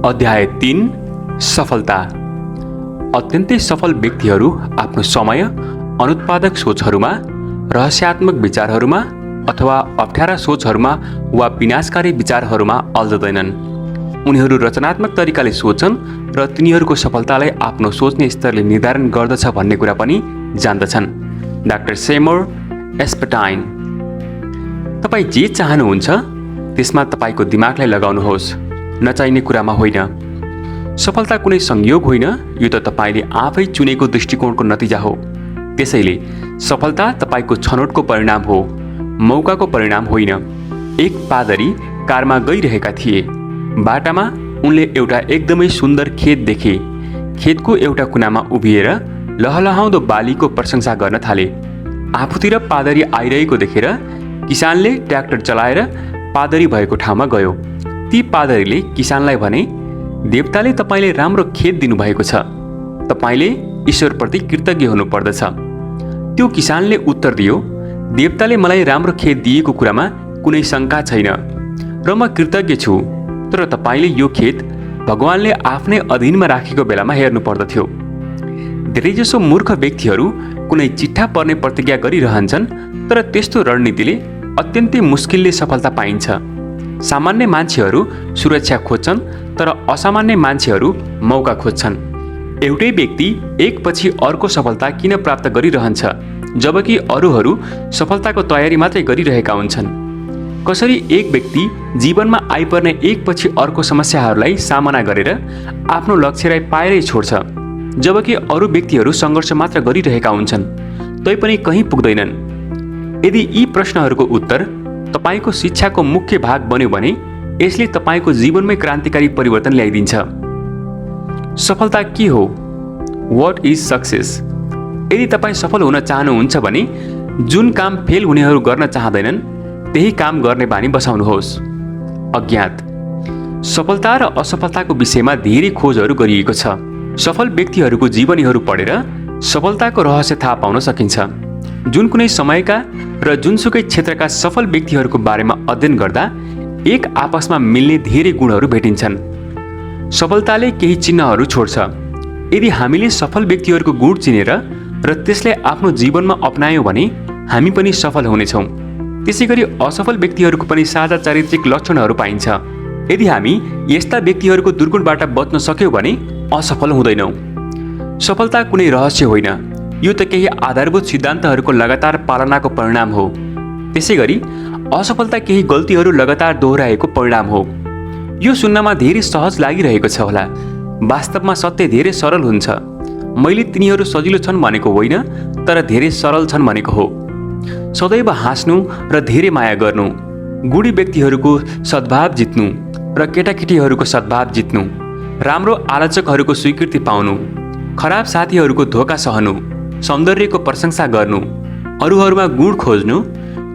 अध्याय 3 सफलता। अत्यन्तै सफल व्यक्तिहरू आफ्नो समय अनुत्पादक सोचहरूमा, रहस्यात्मक विचारहरूमा अथवा अप्ठ्यारा सोचहरूमा वा विनाशकारी विचारहरूमा अल्झदैनन्। उनीहरू रचनात्मक तरिकाले सोच्छन् र तिनीहरूको सफलतालाई आफ्नो सोच्ने स्तरले निर्धारण गर्दछ भन्ने कुरा पनि जान्दछन्। Doctor Seymour Epstein. तपाईँ जे चाहनुहुन्छ त्यसमा तपाईँको दिमागलाई लगाउनुहोस्, नचाहिने कुरामा होइन। सफलता कुनै संयोग होइन, यो त तपाईँले आफै चुनेको दृष्टिकोणको नतिजा हो। त्यसैले सफलता तपाईँको छनौटको परिणाम हो, मौकाको परिणाम होइन। एक पादरी कारमा गइरहेका थिए। बाटामा उनले एउटा एकदमै सुन्दर खेत देखे। खेतको एउटा कुनामा उभिएर लहलहाउँदो बालीको प्रशंसा गर्न थाले। आफूतिर पादरी आइरहेको देखेर किसानले ट्र्याक्टर चलाएर पादरी भएको ठाउँमा गयो। ती पादरीले किसानलाई भने, देवताले तपाईँले राम्रो खेत दिनुभएको छ, तपाईँले ईश्वरप्रति कृतज्ञ हुनुपर्दछ। त्यो किसानले उत्तर दियो, देवताले मलाई राम्रो खेत दिएको कुरामा कुनै शङ्का छैन र म कृतज्ञ छु, तर तपाईँले यो खेत भगवानले आफ्नै अधीनमा राखेको बेलामा हेर्नु पर्दथ्यो। धेरैजसो मूर्ख व्यक्तिहरू कुनै चिट्ठा पर्ने प्रतिज्ञा गरिरहन्छन्, तर त्यस्तो रणनीतिले अत्यन्तै मुस्किलले सफलता पाइन्छ। सामान्य मान्छेहरू सुरक्षा खोज्छन्, तर असामान्य मान्छेहरू मौका खोज्छन्। एउटै व्यक्ति एकपछि अर्को सफलता किन प्राप्त गरिरहन्छ, जबकि अरूहरू सफलताको तयारी मात्रै गरिरहेका हुन्छन्? कसरी एक व्यक्ति जीवनमा आइपर्ने एकपछि अर्को समस्याहरूलाई सामना गरेर आफ्नो लक्ष्यलाई पाएरै छोड्छ, जबकि अरू व्यक्तिहरू सङ्घर्ष मात्र गरिरहेका हुन्छन्, तैपनि कहीँ पुग्दैनन्? यदि यी प्रश्नहरूको उत्तर तपाईँको शिक्षाको मुख्य भाग बन्यो भने यसले तपाईँको जीवनमै क्रान्तिकारी परिवर्तन ल्याइदिन्छ। सफलता के हो? What is success? यदि तपाईँ सफल हुन चाहनुहुन्छ भने जुन काम फेल हुनेहरू गर्न चाहँदैनन् त्यही काम गर्ने बानी बसाउनुहोस्। अज्ञात। सफलता र असफलताको विषयमा धेरै खोजहरू गरिएको छ। सफल व्यक्तिहरूको जीवनीहरू पढेर सफलताको रहस्य थाहा पाउन सकिन्छ। जुन कुनै समयका र जुनसुकै क्षेत्रका सफल व्यक्तिहरूको बारेमा अध्ययन गर्दा एक आपसमा मिल्ने धेरै गुणहरू भेटिन्छन्। सफलताले केही चिन्हहरू छोड्छ। यदि हामीले सफल व्यक्तिहरूको गुण चिनेर र त्यसलाई आफ्नो जीवनमा अपनायौँ भने हामी पनि सफल हुनेछौँ। त्यसैगरी असफल व्यक्तिहरूको पनि साझा चारित्रिक लक्षणहरू पाइन्छ। यदि हामी यस्ता व्यक्तिहरूको दुर्गुणबाट बच्न सक्यौँ भने असफल हुँदैनौँ। सफलता कुनै रहस्य होइन, यो त केही आधारभूत सिद्धान्तहरूको लगातार पालनाको परिणाम हो। त्यसैगरी असफलता केही गल्तीहरू लगातार दोहोऱ्याएको परिणाम हो। यो सुन्नमा धेरै सहज लागिरहेको छ होला। वास्तवमा सत्य धेरै सरल हुन्छ। मैले तिनीहरू सजिलो छन् भनेको होइन, तर धेरै सरल छन् भनेको हो। सदैव हाँस्नु र धेरै माया गर्नु, गुणी व्यक्तिहरूको सद्भाव जित्नु र केटाकेटीहरूको सद्भाव जित्नु, राम्रो आलोचकहरूको स्वीकृति पाउनु, खराब साथीहरूको धोका सहनु, सौन्दर्यको प्रशंसा गर्नु, अरूहरूमा गुण खोज्नु,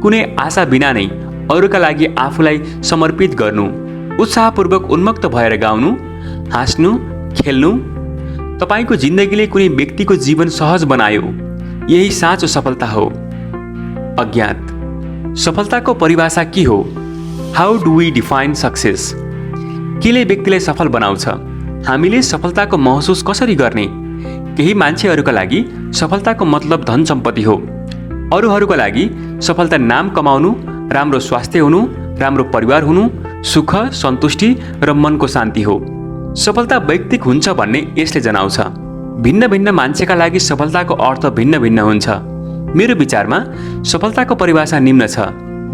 कुनै आशा बिना नै अरूका लागि आफूलाई समर्पित गर्नु, उत्साहपूर्वक उन्मुक्त भएर गाउनु, हाँस्नु, खेल्नु। तपाईँको जिन्दगीले कुनै व्यक्तिको जीवन सहज बनायो, यही साँचो सफलता हो। अज्ञात। सफलताको परिभाषा के हो? How do we define success? केले व्यक्तिलाई सफल बनाउँछ? हामीले सफलताको महसुस कसरी गर्ने? केही मान्छेहरूका लागि सफलताको मतलब धन सम्पत्ति हो। अरूहरूका लागि सफलता नाम कमाउनु, राम्रो स्वास्थ्य हुनु, राम्रो परिवार हुनु, सुख, सन्तुष्टि र मनको शान्ति हो। सफलता वैयक्तिक हुन्छ भन्ने यसले जनाउँछ। भिन्न भिन्न मान्छेका लागि सफलताको अर्थ भिन्न भिन्न हुन्छ। मेरो विचारमा सफलताको परिभाषा निम्न छ।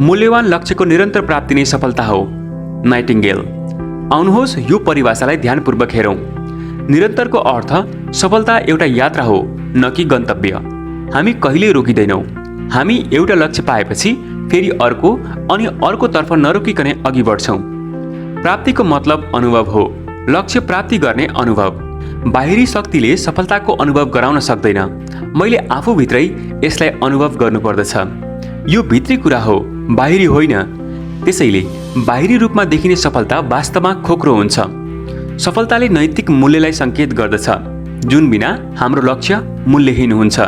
मूल्यवान लक्ष्यको निरन्तर प्राप्ति नै सफलता हो। नाइटिङ्गेल। आउनुहोस् यो परिभाषालाई ध्यानपूर्वक हेरौँ। निरन्तरको अर्थ सफलता एउटा यात्रा हो, न कि गन्तव्य। हामी कहिल्यै रोकिँदैनौँ। हामी एउटा लक्ष्य पाएपछि फेरि अर्को अनि अर्कोतर्फ नरोकिकनै अघि बढ्छौँ। प्राप्तिको मतलब अनुभव हो, लक्ष्य प्राप्ति गर्ने अनुभव। बाहिरी शक्तिले सफलताको अनुभव गराउन सक्दैन। मैले आफूभित्रै यसलाई अनुभव गर्नुपर्दछ। यो भित्री कुरा हो, बाहिरी होइन। त्यसैले बाहिरी रूपमा देखिने सफलता वास्तवमा खोक्रो हुन्छ। सफलताले नैतिक मूल्यलाई सङ्केत गर्दछ, जुन बिना हाम्रो लक्ष्य मूल्यहीन हुन्छ।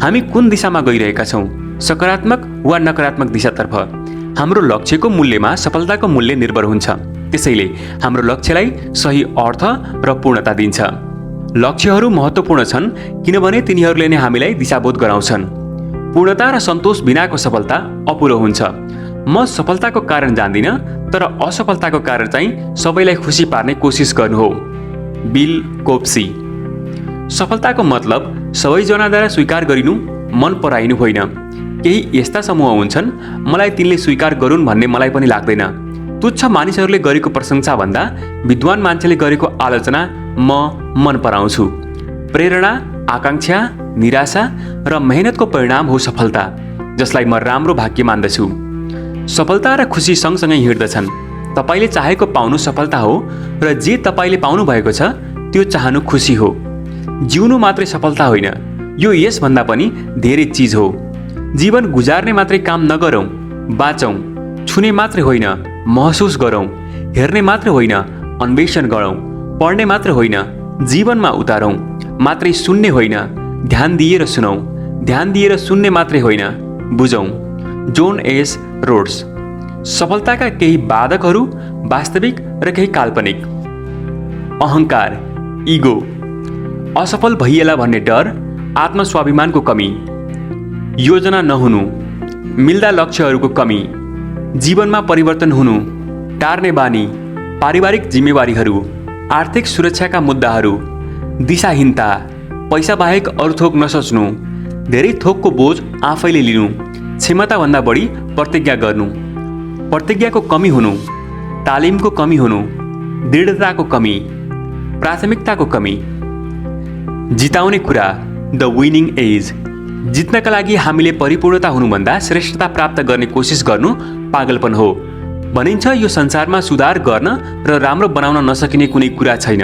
हामी कुन दिशामा गइरहेका छौँ, सकारात्मक वा नकारात्मक दिशातर्फ? हाम्रो लक्ष्यको मूल्यमा सफलताको मूल्य निर्भर हुन्छ। त्यसैले हाम्रो लक्ष्यलाई सही अर्थ र पूर्णता दिन्छ। लक्ष्यहरू महत्त्वपूर्ण छन् किनभने तिनीहरूले नै हामीलाई दिशाबोध गराउँछन्। पूर्णता र सन्तोष बिनाको सफलता अपुरो हुन्छ। म सफलताको कारण जान्दिनँ, तर असफलताको कारण चाहिँ सबैलाई खुसी पार्ने कोसिस गर्नु हो। बिल कोप्सी। सफलताको मतलब सबैजनाद्वारा स्वीकार गरिनु, मन पराइनु होइन। केही यस्ता समूह हुन्छन् मलाई तिनले स्वीकार गरून् भन्ने मलाई पनि लाग्दैन। तुच्छ मानिसहरूले गरेको प्रशंसा भन्दा विद्वान मान्छेले गरेको आलोचना म मन पराउँछु। प्रेरणा, आकांक्षा, निराशा र मेहनतको परिणाम हो सफलता, जसलाई म राम्रो भाग्य मान्दछु। सफलता र खुसी सँगसँगै हिँड्दछन्। तपाईँले चाहेको पाउनु सफलता हो र जे तपाईँले पाउनु भएको छ त्यो चाहनु खुसी हो। जिउनु मात्रै सफलता होइन, यो यसभन्दा पनि धेरै चिज हो। जीवन गुजार्ने मात्रै काम नगरौँ, बाँचौँ। छुने मात्रै होइन, महसुस गरौँ। हेर्ने मात्र होइन, अन्वेषण गरौँ। पढ्ने मात्र होइन, जीवनमा उतारौँ। मात्रै सुन्ने होइन, ध्यान दिएर सुनौँ। ध्यान दिएर सुन्ने मात्रै होइन, बुझौँ। John S roads. सफलताका केही बाधकहरू वास्तविक र केही काल्पनिक। अहङ्कार, इगो, असफल भइएला भन्ने डर, आत्मस्वाभिमानको कमी, योजना नहुनु, मिल्दा लक्ष्यहरूको कमी, जीवनमा परिवर्तन हुनु, टार्ने बानी, पारिवारिक जिम्मेवारीहरू, आर्थिक सुरक्षाका मुद्दाहरू, दिशाहीनता, पैसा बाहेक अरू थोक नसोच्नु, धेरै थोकको बोझ आफैले लिनु, क्षमताभन्दा बढी प्रतिज्ञा गर्नु, प्रतिज्ञाको कमी हुनु, तालिमको कमी हुनु, दृढताको कमी, प्राथमिकताको कमी। जिताउने कुरा, द विनिङ एज। जित्नका लागि हामीले परिपूर्णता हुनुभन्दा श्रेष्ठता प्राप्त गर्ने कोसिस गर्नु पागलपन हो। भनिन्छ यो संसारमा सुधार गर्न र राम्रो बनाउन नसकिने कुनै कुरा छैन।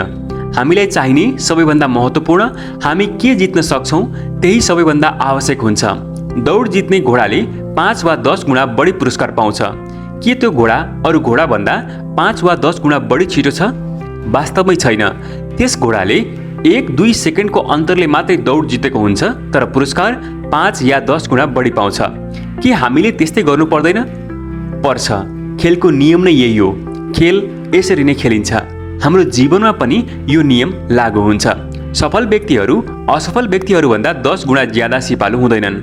हामीलाई चाहिने सबैभन्दा महत्त्वपूर्ण हामी के जित्न सक्छौँ त्यही सबैभन्दा आवश्यक हुन्छ। दौड जित्ने घोडाले 5 वा 10 गुणा बढी पुरस्कार पाउँछ। के त्यो घोडा अरू घोडाभन्दा 5 वा 10 गुणा बढी छिटो छ? वास्तवमै छैन। त्यस घोडाले 1-2 सेकेन्डको अन्तरले मात्रै दौड जितेको हुन्छ, तर पुरस्कार 5 या 10 गुणा बढी पाउँछ। के हामीले त्यस्तै गर्नु पर्दैन? पर्छ। खेलको नियम नै यही हो। खेल यसरी नै खेलिन्छ। हाम्रो जीवनमा पनि यो नियम लागू हुन्छ। सफल व्यक्तिहरू असफल व्यक्तिहरूभन्दा 10 गुणा ज्यादा सिपालु हुँदैनन्।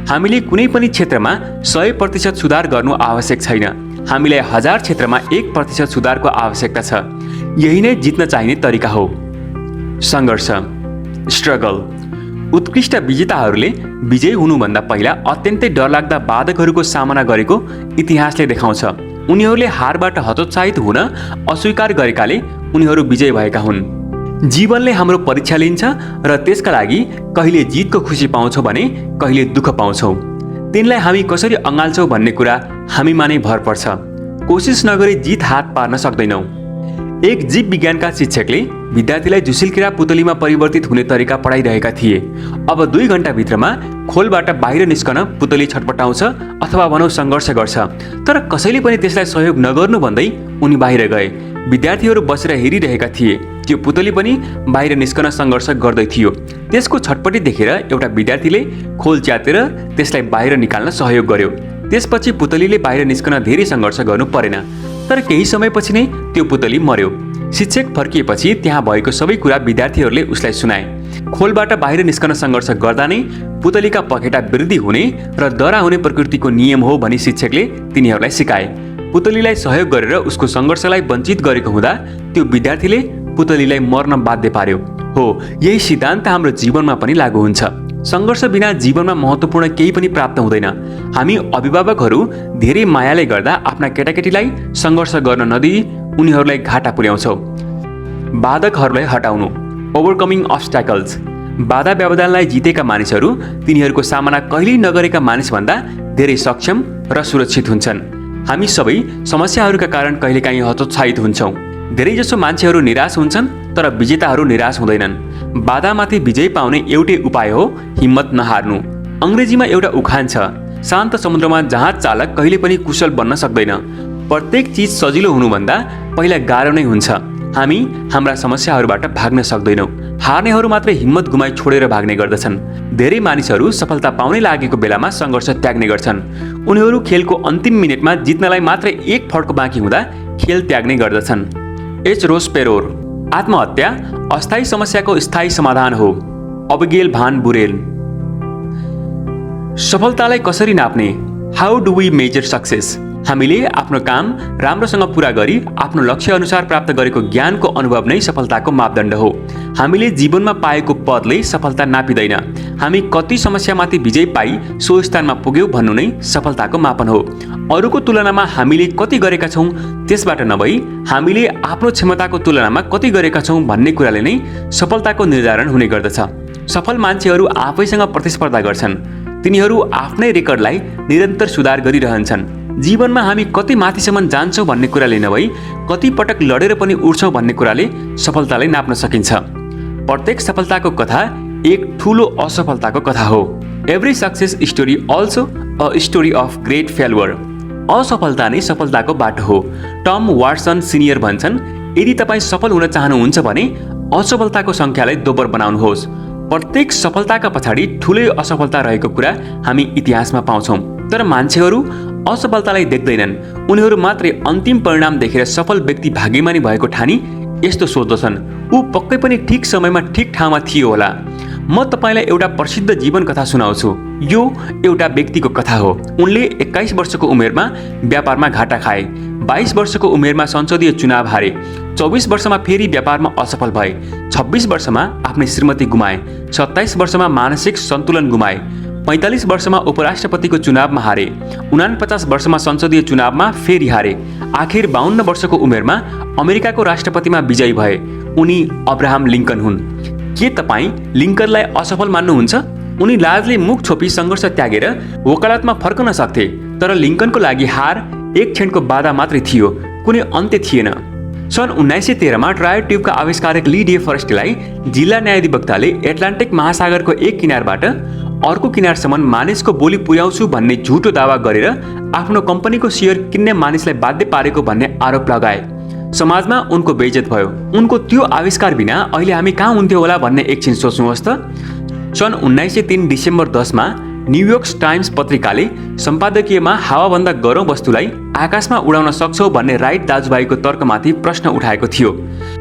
हामीले कुनै पनि क्षेत्रमा 100% सुधार गर्नु आवश्यक छैन। हामीलाई 1000 क्षेत्रमा 1% सुधारको आवश्यकता छ। यही नै जित्न चाहिने तरिका हो। सङ्घर्ष, स्ट्रगल। उत्कृष्ट विजेताहरूले विजयी हुनुभन्दा पहिला अत्यन्तै डरलाग्दा बाधकहरूको सामना गरेको इतिहासले देखाउँछ। उनीहरूले हारबाट हतोत्साहित हुन अस्वीकार गरेकाले उनीहरू विजयी भएका हुन्। जीवनले हाम्रो परीक्षा लिन्छ र त्यसका लागि कहिले जितको खुसी पाउँछौँ भने कहिले दुःख पाउँछौँ। तिनलाई हामी कसरी अँगाल्छौँ भन्ने कुरा हामीमा नै भर पर्छ। कोसिस नगरी जित हात पार्न सक्दैनौँ। एक जीव विज्ञानका शिक्षकले विद्यार्थीलाई झुसिलकिरा पुतलीमा परिवर्तित हुने तरिका पढाइरहेका थिए। अब 2 घण्टाभित्रमा खोलबाट बाहिर निस्कन पुतली छटपटाउँछ अथवा भनौँ सङ्घर्ष गर्छ, तर कसैले पनि त्यसलाई सहयोग नगर्नु भन्दै उनी बाहिर गए। विद्यार्थीहरू बसेर हेरिरहेका थिए। त्यो पुतली पनि बाहिर निस्कन सङ्घर्ष गर्दै थियो। त्यसको छटपटी देखेर एउटा विद्यार्थीले खोल च्यातेर त्यसलाई बाहिर निकाल्न सहयोग गर्यो। त्यसपछि पुतलीले बाहिर निस्कन धेरै सङ्घर्ष गर्नु परेन, तर केही समयपछि नै त्यो पुतली मर्यो। शिक्षक फर्किएपछि त्यहाँ भएको सबै कुरा विद्यार्थीहरूले उसलाई सुनाए। खोलबाट बाहिर निस्कन सङ्घर्ष गर्दा नै पुतलीका पखेटा वृद्धि हुने र दरा हुने प्रकृतिको नियम हो भनी शिक्षकले तिनीहरूलाई सिकाए। पुतलीलाई सहयोग गरेर उसको सङ्घर्षलाई वञ्चित गरेको हुँदा त्यो विद्यार्थीले पुतलीलाई मर्न बाध्य पार्यो। हो, यही सिद्धान्त हाम्रो जीवनमा पनि लागू हुन्छ। सङ्घर्ष बिना जीवनमा महत्त्वपूर्ण केही पनि प्राप्त हुँदैन। हामी अभिभावकहरू धेरै मायाले गर्दा आफ्ना केटाकेटीलाई सङ्घर्ष गर्न नदिई उनीहरूलाई घाटा पुर्याउँछौँ। बाधकहरूलाई हटाउनु, ओभरकमिङ अब्स्ट्याकल्स। बाधा व्यवधानलाई जितेका मानिसहरू तिनीहरूको सामना कहिल्यै नगरेका मानिसभन्दा धेरै सक्षम र सुरक्षित हुन्छन्। हामी सबै समस्याहरूका कारण कहिलेकाहीँ हतोत्साहित हुन्छौँ। धेरैजसो मान्छेहरू निराश हुन्छन्, तर विजेताहरू निराश हुँदैनन्। बाधामाथि विजय पाउने एउटै उपाय हो हिम्मत नहार्नु। अङ्ग्रेजीमा एउटा उखान छ, शान्त समुद्रमा जहाज चालक कहिले पनि कुशल बन्न सक्दैन। प्रत्येक चिज सजिलो हुनुभन्दा पहिला गाह्रो नै हुन्छ। हामी हाम्रा समस्याहरूबाट भाग्न सक्दैनौँ। हार्नेहरू मात्रै हिम्मत गुमाई छोडेर भाग्ने गर्दछन्। धेरै मानिसहरू सफलता पाउनै लागेको बेलामा सङ्घर्ष त्याग्ने गर्छन्। उनीहरू खेलको अन्तिम मिनेटमा जित्नलाई मात्रै एक फड्को बाँकी हुँदा खेल त्याग्ने गर्दछन्। एच रोस पेरोर, आत्महत्या अस्थायी समस्याको स्थायी समाधान हो। अबिगेल भान बुरेल, सफलतालाई कसरी नाप्ने? How do we measure success? हामीले आफ्नो काम राम्रोसँग पूरा गरी आफ्नो लक्ष्य अनुसार प्राप्त गरेको ज्ञानको अनुभव नै सफलताको मापदण्ड हो। हामीले जीवनमा पाएको पदले सफलता नापिँदैन। हामी कति समस्यामाथि विजय पाई सो स्थानमा पुग्यौँ भन्नु नै सफलताको मापन हो। अरूको तुलनामा हामीले कति गरेका छौँ त्यसबाट नभई हामीले आफ्नो क्षमताको तुलनामा कति गरेका छौँ भन्ने कुराले नै सफलताको निर्धारण हुने गर्दछ। सफल मान्छेहरू आफैसँग प्रतिस्पर्धा गर्छन्। तिनीहरू आफ्नै रेकर्डलाई निरन्तर सुधार गरिरहन्छन्। जीवनमा हामी कति माथिसम्म जान्छौँ भन्ने कुराले नभई कति पटक लडेर पनि उठ्छौँ भन्ने कुराले सफलतालाई नाप्न सकिन्छ। प्रत्येक सफलताको कथा एक ठूलो असफलताको कथा हो। Every success story also a story of great failure. असफलता नै सफलताको बाटो हो। टम वाटसन सिनियर भन्छन्, यदि तपाईँ सफल हुन चाहनुहुन्छ भने असफलताको सङ्ख्यालाई दोब्बर बनाउनुहोस्। प्रत्येक सफलताका पछाडि ठुलै असफलता रहेको कुरा हामी इतिहासमा पाउँछौँ। तर मान्छेहरू असफलतालाई देख्दैनन्। उनीहरू मात्रै अन्तिम परिणाम देखेर सफल व्यक्ति भाग्यमानी भएको ठानी यस्तो सोच्दछन्, ऊ पक्कै पनि ठिक समयमा ठिक ठाउँमा थियो होला। म तपाईँलाई एउटा प्रसिद्ध जीवन कथा सुनाउँछु। यो एउटा व्यक्तिको कथा हो। उनले 21 वर्षको उमेरमा व्यापारमा घाटा खाए, 22 वर्षको उमेरमा संसदीय चुनाव हारे, 24 वर्षमा फेरि व्यापारमा असफल भए, 26 वर्षमा आफ्नै श्रीमती गुमाए, 27 वर्षमा मानसिक सन्तुलन गुमाए, 45 वर्षमा उपराष्ट्रपतिको चुनावमा हारे, 49 वर्षमा संसदीय चुनावमा फेरि हारे, आखिर 52 वर्षको उमेरमा अमेरिकाको राष्ट्रपतिमा विजयी भए। उनी अब्राहम लिङ्कन हुन्। के तपाईँ लिङ्कनलाई असफल मान्नुहुन्छ? उनी लाजले मुख छोपी सङ्घर्ष त्यागेर वकालतमा फर्कन सक्थे, तर लिङ्कनको लागि हार एक क्षणको बाधा मात्रै थियो, कुनै अन्त्य थिएन। सन् 1913मा ट्रायो ट्युबका आविष्कारक ली डे फरेस्टलाई जिल्ला न्यायाधिवक्ताले एटलान्टिक महासागरको एक किनारबाट अर्को किनारसम्म मानिसको बोली पुर्याउँछु भन्ने झुटो दावा गरेर आफ्नो कम्पनीको सेयर किन्ने मानिसलाई बाध्य पारेको भन्ने आरोप लगाए। समाजमा उनको बेइज्जत भयो। उनको त्यो आविष्कार बिना अहिले हामी कहाँ हुन्थ्यो होला भन्ने एकछिन सोच्नुहोस् त। सन् 1903 डिसेम्बर 10मा न्युयोर्क टाइम्स पत्रिकाले सम्पादकीयमा हावाभन्दा गरौँ वस्तुलाई आकाशमा उडाउन सक्छौ भन्ने राइट दाजुभाइको तर्कमाथि प्रश्न उठाएको थियो।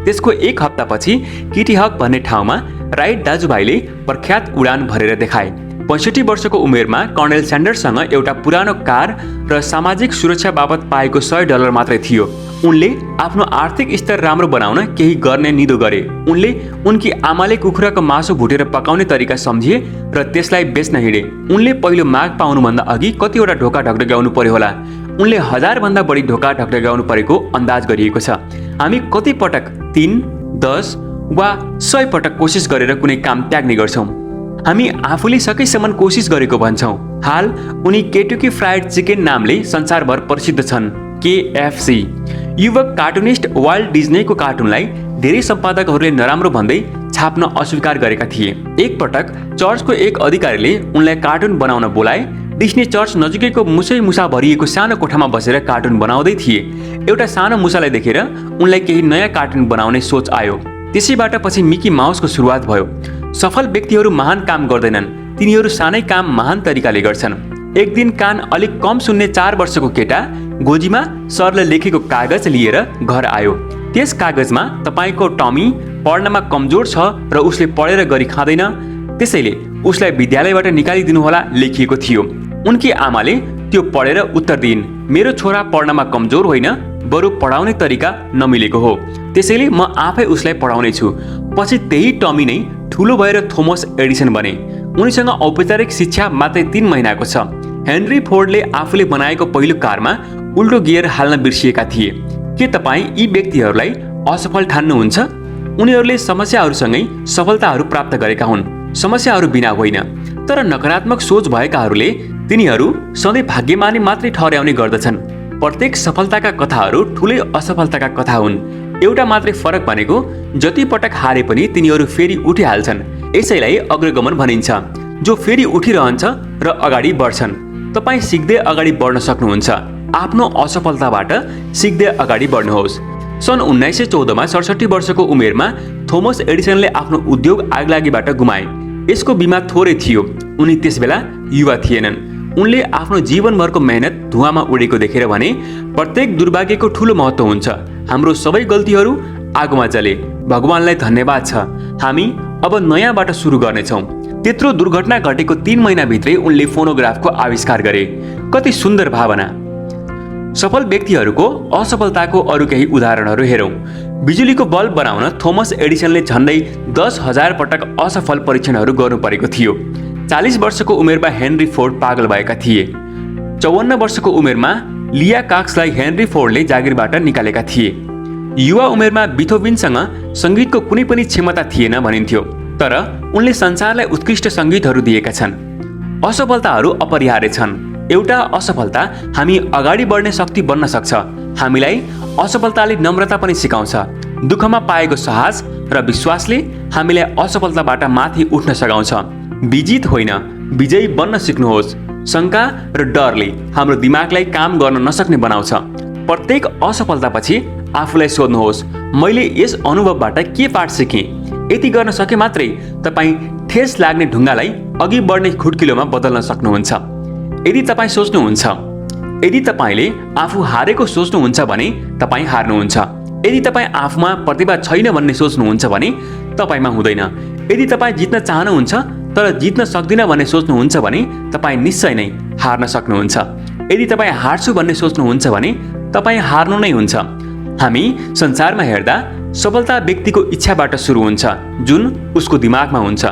त्यसको एक हप्तापछि किटी हक भन्ने ठाउँमा राइट दाजुभाइले प्रख्यात उडान भरेर देखाए। 65 वर्षको उमेरमा कर्नेल स्यान्डर्ससँग एउटा पुरानो कार र सामाजिक सुरक्षा बाबत पाएको $100 मात्रै थियो। उनले आफ्नो आर्थिक स्तर राम्रो बनाउन केही गर्ने निधो गरे। उनले उनकी आमाले कुखुराको मासु भुटेर पकाउने तरिका सम्झिए र त्यसलाई बेच्न हिँडे। उनले पहिलो माग पाउनुभन्दा अघि कतिवटा ढोका ढकढक्याउनु पर्यो होला। उनले 1000 भन्दा बढी ढोका ढकढक्याउनु परेको अन्दाज गरिएको छ। हामी कति पटक 3, 10 वा 100 पटक कोसिस गरेर कुनै काम त्याग्ने गर्छौँ। हामी आफूले सकेसम्म कोसिस गरेको भन्छौँ। हाल उनी केटुकी फ्राइड चिकन नामले संसारभर प्रसिद्ध छन्। KFC। युवक कार्टुनिस्ट वाल्ट डिज्नीको कार्टुनलाई धेरै सम्पादकहरूले नराम्रो भन्दै छाप्न अस्वीकार गरेका थिए। एक पटक चर्चको एक अधिकारीले उनलाई कार्टुन बनाउन बोलाए। डिज्नी चर्च नजिकैको मुसा भरिएको सानो कोठामा बसेर कार्टुन बनाउँदै थिए। एउटा सानो मुसालाई देखेर उनलाई केही नयाँ कार्टुन बनाउने सोच आयो। त्यसैबाट पछि मिकी माउसको सुरुवात भयो। सफल व्यक्तिहरू महान काम गर्दैनन्, तिनीहरू सानै काम महान तरिकाले गर्छन्। एक दिन कान अलिक कम सुन्ने 4 वर्षको केटा गोजीमा सरले लेखेको कागज लिएर घर आयो। त्यस कागजमा तपाईँको टमी पढ्नमा कमजोर छ र उसले पढेर गरी खाँदैन, त्यसैले उसलाई विद्यालयबाट निकालिदिनु होला लेखिएको थियो। उनकी आमाले त्यो पढेर उत्तर दिइन्, मेरो छोरा पढ्नमा कमजोर होइन, बरु पढाउने तरिका नमिलेको हो, त्यसैले म आफै उसलाई पढाउने छु। पछि त्यही टमी नै ठुलो भएर थोमस एडिसन बने। उनीसँग औपचारिक शिक्षा मात्रै 3 महिनाको छ। हेनरी फोर्डले आफूले बनाएको पहिलो कारमा उल्टो गियर हाल्न बिर्सिएका थिए। के तपाईँ यी व्यक्तिहरूलाई असफल ठान्नुहुन्छ? उनीहरूले समस्याहरूसँगै सफलताहरू प्राप्त गरेका हुन्, समस्याहरू बिना होइन। तर नकारात्मक सोच भएकाहरूले तिनीहरू सधैँ भाग्यमानी मात्रै ठहर्याउने गर्दछन्। प्रत्येक सफलताका कथाहरू ठुलै असफलताका कथा हुन्। एउटा मात्रै फरक भनेको जति पटक हारे पनि तिनीहरू फेरि उठिहाल्छन्। यसैलाई अग्रगमन भनिन्छ, जो फेरि उठिरहन्छ र अगाडि बढ्छन्। तपाईँ सिक्दै अगाडि बढ्न सक्नुहुन्छ। आफ्नो असफलताबाट सिक्दै अगाडि बढ्नुहोस्। सन् 1914मा 67 वर्षको उमेरमा थोमस एडिसनले आफ्नो उद्योग आगलागीबाट गुमाए। यसको बिमा थोरै थियो। उनी त्यसबेला युवा थिएनन्। उनले आफ्नो जीवनभरको मेहनत धुवामा उडेको देखेर भने प्रत्येक दुर्भाग्यको ठूलो महत्त्व हुन्छ। हाम्रो सबै गल्तीहरू आगोमा जले। भगवानलाई धन्यवाद छ, हामी अब नयाँ बाटो सुरु गर्नेछौँ। त्यत्रो दुर्घटना घटेको 3 महिनाभित्रै उनले फोनोग्राफको आविष्कार गरे। कति सुन्दर भावना। सफल व्यक्तिहरूको असफलताको अरू केही उदाहरणहरू हेरौँ। बिजुलीको बल्ब बनाउन थोमस एडिसनले झन्डै 10,000 पटक असफल परीक्षणहरू गर्नु परेको थियो। 40 वर्षको उमेरमा हेनरी फोर्ड पागल भएका थिए। 54 वर्षको उमेरमा लिया काक्सलाई हेनरी फोर्डले जागिरबाट निकालेका थिए। युवा उमेरमा बिथोभेनसँग सङ्गीतको कुनै पनि क्षमता थिएन भनिन्थ्यो, तर उनले संसारलाई उत्कृष्ट सङ्गीतहरू दिएका छन्। असफलताहरू अपरिहार्य छन्। एउटा असफलता हामी अगाडि बढ्ने शक्ति बन्न सक्छ। हामीलाई असफलताले नम्रता पनि सिकाउँछ। दुःखमा पाएको साहस र विश्वासले हामीलाई असफलताबाट माथि उठ्न सघाउँछ। विजित होइन, विजयी बन्न सिक्नुहोस्। शङ्का र डरले हाम्रो दिमागलाई काम गर्न नसक्ने बनाउँछ। प्रत्येक असफलतापछि आफूलाई सोध्नुहोस्, मैले यस अनुभवबाट के पाठ सिकेँ? यति गर्न सके मात्रै तपाईँ ठेस लाग्ने ढुङ्गालाई अघि बढ्ने खुड्किलोमा बदल्न सक्नुहुन्छ। यदि तपाईँ सोच्नुहुन्छ, यदि तपाईँले आफू हारेको सोच्नुहुन्छ भने तपाईँ हार्नुहुन्छ। यदि तपाईँ आफूमा प्रतिभा छैन भन्ने सोच्नुहुन्छ भने तपाईँमा हुँदैन। यदि तपाईँ जित्न चाहनुहुन्छ तर जित्न सक्दिन भन्ने सोच्नुहुन्छ भने तपाईँ निश्चय नै हार्न सक्नुहुन्छ। यदि तपाईँ हार्छु भन्ने सोच्नुहुन्छ भने तपाईँ हार्नु नै हुन्छ। हामी संसारमा हेर्दा सफलता व्यक्तिको इच्छाबाट सुरु हुन्छ, जुन उसको दिमागमा हुन्छ।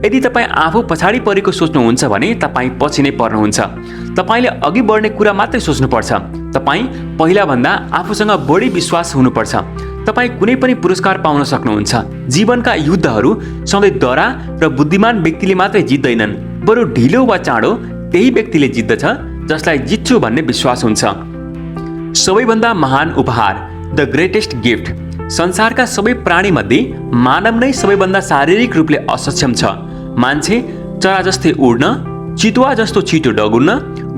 यदि तपाईँ आफू पछाडि परेको सोच्नुहुन्छ भने तपाईँ पछि नै पर्नुहुन्छ। तपाईँले अघि बढ्ने कुरा मात्रै सोच्नुपर्छ। तपाईँ पहिलाभन्दा आफूसँग बढी विश्वास हुनुपर्छ। तपाईँ कुनै पनि पुरस्कार पाउन सक्नुहुन्छ। जीवनका युद्धहरू सधैँ दरा र बुद्धिमान व्यक्तिले मात्रै जित्दैनन्, बरु ढिलो वा चाँडो त्यही व्यक्तिले जित्दछ जसलाई जित्छु भन्ने विश्वास हुन्छ। सबैभन्दा महान उपहार, द ग्रेटेस्ट गिफ्ट। संसारका सबै प्राणीमध्ये मानव नै सबैभन्दा शारीरिक रूपले असक्षम छ। मान्छे चरा जस्तै उड्न, चितुवा जस्तो छिटो डगुर्न,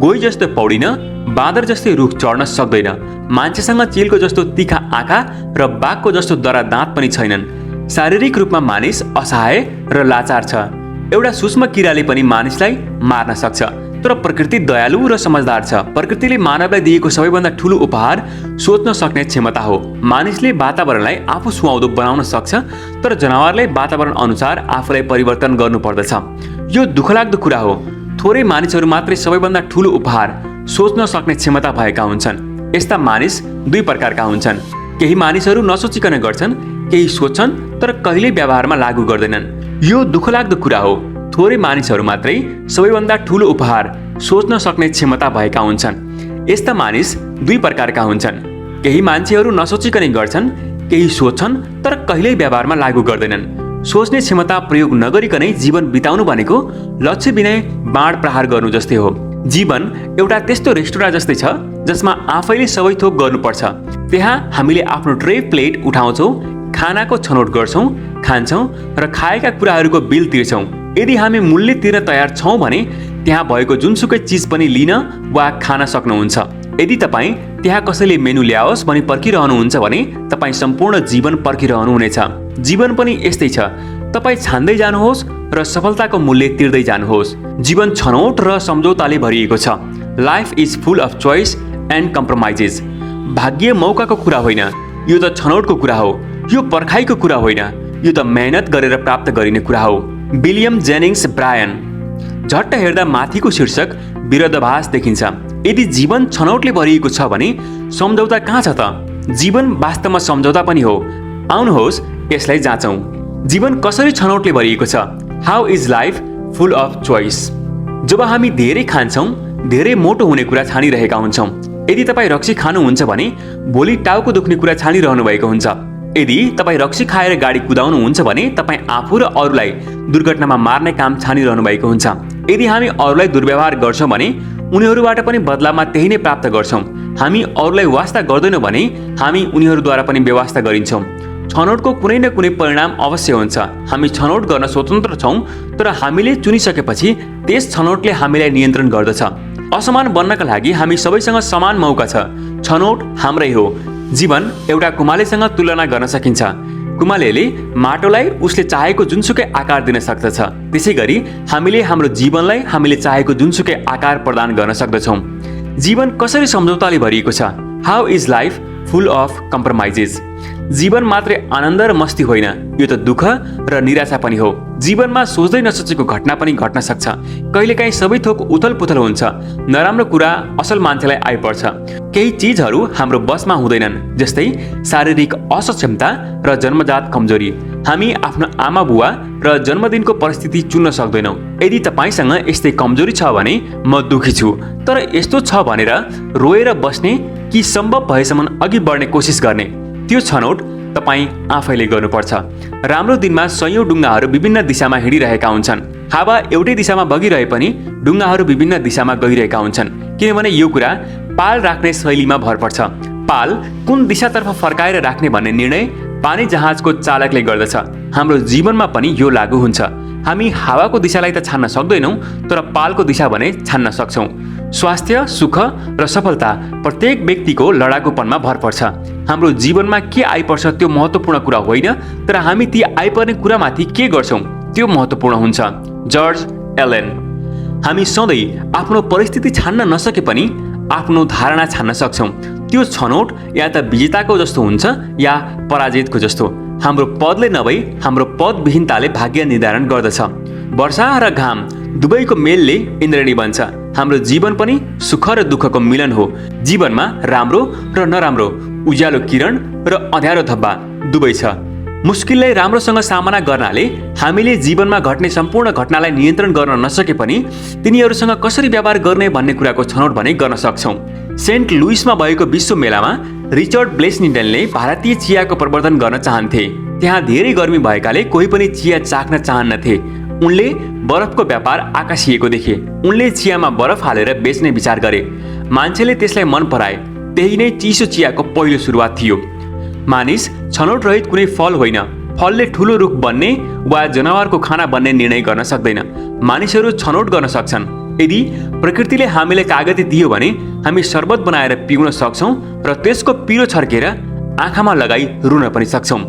गोही जस्तो पौडिन, बाँदर जस्तै रुख चढ्न सक्दैन। मान्छेसँग चिलको जस्तो तिखा आँखा र बाघको जस्तो दरा दाँत पनि छैनन्। शारीरिक रूपमा मानिस असहाय र लाचार छ। एउटा सूक्ष्म किराले पनि मानिसलाई मार्न सक्छ, तर प्रकृति दयालु र समझदार छ। प्रकृतिले मानवलाई दिएको सबैभन्दा ठुलो उपहार सोच्न सक्ने क्षमता हो। मानिसले वातावरणलाई आफू सुहाउँदो बनाउन सक्छ, तर जनावरले वातावरण अनुसार आफूलाई परिवर्तन गर्नुपर्दछ। यो दुःखलाग्दो कुरा हो। थोरै मानिसहरू मात्रै सबैभन्दा ठुलो उपहार सोच्न सक्ने क्षमता भएका हुन्छन्। यस्ता मानिस 2 प्रकारका हुन्छन्। केही मानिसहरू नसोचिकन गर्छन्, केही सोच्छन् तर कहिल्यै व्यवहारमा लागू गर्दैनन्। यो दुःखलाग्दो कुरा हो। थोरै मानिसहरू मात्रै सबैभन्दा ठुलो उपहार सोच्न सक्ने क्षमता भएका हुन्छन्। यस्ता मानिस 2 प्रकारका हुन्छन्। केही मान्छेहरू नसोचिकनै गर्छन्, केही सोच्छन् तर कहिल्यै व्यवहारमा लागू गर्दैनन्। सोच्ने क्षमता प्रयोग नगरिकनै जीवन बिताउनु भनेको लक्ष्य बिना बाण प्रहार गर्नु जस्तै हो। जीवन एउटा त्यस्तो रेस्टुरेन्ट जस्तै छ जसमा आफैले सबै थोक गर्नुपर्छ। त्यहाँ हामीले आफ्नो ट्रे प्लेट उठाउँछौँ, खानाको छनौट गर्छौँ, खान्छौँ र खाएका कुराहरूको बिल तिर्छौँ। यदि हामी मूल्य तिर्न तयार छौँ भने त्यहाँ भएको जुनसुकै चिज पनि लिन वा खान सक्नुहुन्छ। यदि तपाईँ त्यहाँ कसैले मेनु ल्याओस् भनी पर्खिरहनुहुन्छ भने तपाईँ सम्पूर्ण जीवन पर्खिरहनुहुनेछ। जीवन पनि यस्तै छ। तपाईँ छान्दै जानुहोस् र सफलताको मूल्य तिर्दै जानुहोस्। जीवन छनौट र सम्झौताले भरिएको छ। Life is full of choice and compromises. भाग्य मौकाको कुरा होइन, यो त छनौटको कुरा हो। यो पर्खाइको कुरा होइन, यो त मेहनत गरेर प्राप्त गरिने कुरा हो। William Jennings Bryan. झट्ट हेर्दा माथिको शीर्षक विरोधाभास देखिन्छ। यदि जीवन छनौटले भरिएको छ भने सम्झौता कहाँ छ त? जीवन वास्तवमा सम्झौता पनि हो। आउनुहोस् यसलाई जाँचौँ। जीवन कसरी छनौटले भरिएको छ? How is life full of choice. जब हामी धेरै खान्छौँ, धेरै मोटो हुने कुरा छानिरहेका हुन्छौँ। यदि तपाईँ रक्सी खानुहुन्छ भने भोलि टाउको दुख्ने कुरा छानिरहनु भएको हुन्छ। यदि तपाईँ रक्सी खाएर गाडी कुदाउनुहुन्छ भने तपाईँ आफू र अरूलाई दुर्घटनामा मार्ने काम छानिरहनु भएको हुन्छ। यदि हामी अरूलाई दुर्व्यवहार गर्छौँ भने उनीहरूबाट पनि बदलामा त्यही नै प्राप्त गर्छौँ। हामी अरूलाई वास्ता गर्दैनौँ भने हामी उनीहरूद्वारा पनि व्यवस्था गरिन्छौँ। छनौटको कुनै न कुनै परिणाम अवश्य हुन्छ। हामी छनौट गर्न स्वतन्त्र छौँ, तर हामीले चुनिसकेपछि त्यस छनौटले हामीलाई नियन्त्रण गर्दछ। असमान बन्नका लागि हामी सबैसँग समान मौका छ। छनौट हाम्रै हो। जीवन एउटा कुमालेसँग तुलना गर्न सकिन्छ। कुमालेले माटोलाई उसले चाहेको जुनसुकै आकार दिन सक्दछ। त्यसैगरी हामीले हाम्रो जीवनलाई हामीले चाहेको जुनसुकै आकार प्रदान गर्न सक्दछौँ। जीवन कसरी सम्झौताले भरिएको छ? How is life full of compromises? जीवन मात्रै आनन्द र मस्ती होइन, यो त दुःख र निराशा पनि हो। जीवनमा सोच्दै नसोचेको घटना पनि घट्न सक्छ। कहिलेकाहीँ सबै थोक उथल पुथल हुन्छ, नराम्रो कुरा असल मान्छेलाई आइपर्छ। केही चिजहरू हाम्रो बसमा हुँदैनन्, जस्तै शारीरिक असक्षमता र जन्मजात कमजोरी। हामी आफ्नो आमा बुवा र जन्मदिनको परिस्थिति चुन्न सक्दैनौँ। यदि तपाईँसँग यस्तै कमजोरी छ भने म दुखी छु, तर यस्तो छ भनेर रोएर बस्ने कि सम्भव भएसम्म अघि बढ्ने कोसिस गर्ने, त्यो छनौट तपाईँ आफैले गर्नुपर्छ। राम्रो दिनमा सयौं डुङ्गाहरू विभिन्न दिशामा हिँडिरहेका हुन्छन्। हावा एउटै दिशामा बगिरहे पनि डुङ्गाहरू विभिन्न दिशामा गइरहेका हुन्छन्, किनभने यो कुरा पाल राख्ने शैलीमा भर पर्छ। पाल कुन दिशातर्फ फर्काएर राख्ने भन्ने निर्णय पानी जहाजको चालकले गर्दछ। हाम्रो जीवनमा पनि यो लागू हुन्छ। हामी हावाको दिशालाई त छान्न सक्दैनौँ, तर पालको दिशा भने छान्न सक्छौँ। स्वास्थ्य, सुख र सफलता प्रत्येक व्यक्तिको लडाकुपनमा भर पर्छ। हाम्रो जीवनमा के आइपर्छ त्यो महत्त्वपूर्ण कुरा होइन, तर हामी ती आइपर्ने कुरामाथि के गर्छौँ त्यो महत्त्वपूर्ण हुन्छ। George Allen. हामी सधैँ आफ्नो परिस्थिति छान्न नसके पनि आफ्नो धारणा छान्न सक्छौँ। त्यो छनौट या त विजेताको जस्तो हुन्छ या पराजितको जस्तो। हाम्रो पदले नभई हाम्रो पदविहीनताले भाग्य निर्धारण गर्दछ। वर्षा र घाम दुवैको मेलले इन्द्रेणी बन्छ। हाम्रो जीवन पनि सुख र दुःखको मिलन हो। जीवनमा राम्रो र नराम्रो, उज्यालो किरण र अँध्यारो धब्बा दुवै छ। मुस्किललाई राम्रोसँग सामना गर्नाले हामीले जीवनमा घट्ने सम्पूर्ण घटनालाई नियन्त्रण गर्न नसके पनि तिनीहरूसँग कसरी व्यवहार गर्ने भन्ने कुराको छनौट भने गर्न सक्छौँ। सेन्ट लुइसमा भएको विश्व मेलामा रिचर्ड ब्लेसनिडेलले भारतीय चियाको प्रवर्धन गर्न चाहन्थे। त्यहाँ धेरै गर्मी भएकाले कोही पनि चिया चाख्न चाहन्नथे। उनले बरफको व्यापार आकाशिएको देखे। उनले चियामा बरफ हालेर बेच्ने विचार गरे। मान्छेले त्यसलाई मन पराए। त्यही नै चिसो चियाको पहिलो सुरुवात थियो। मानिस छनौट रहित कुनै फल होइन। फलले ठुलो रुख बन्ने वा जनावरको खाना बन्ने निर्णय गर्न सक्दैन। मानिसहरू छनौट गर्न सक्छन्। यदि प्रकृतिले हामीलाई कागती दियो भने हामी शरबत बनाएर पिउन सक्छौँ र त्यसको पिरो छर्केर आँखामा लगाई रुन पनि सक्छौँ।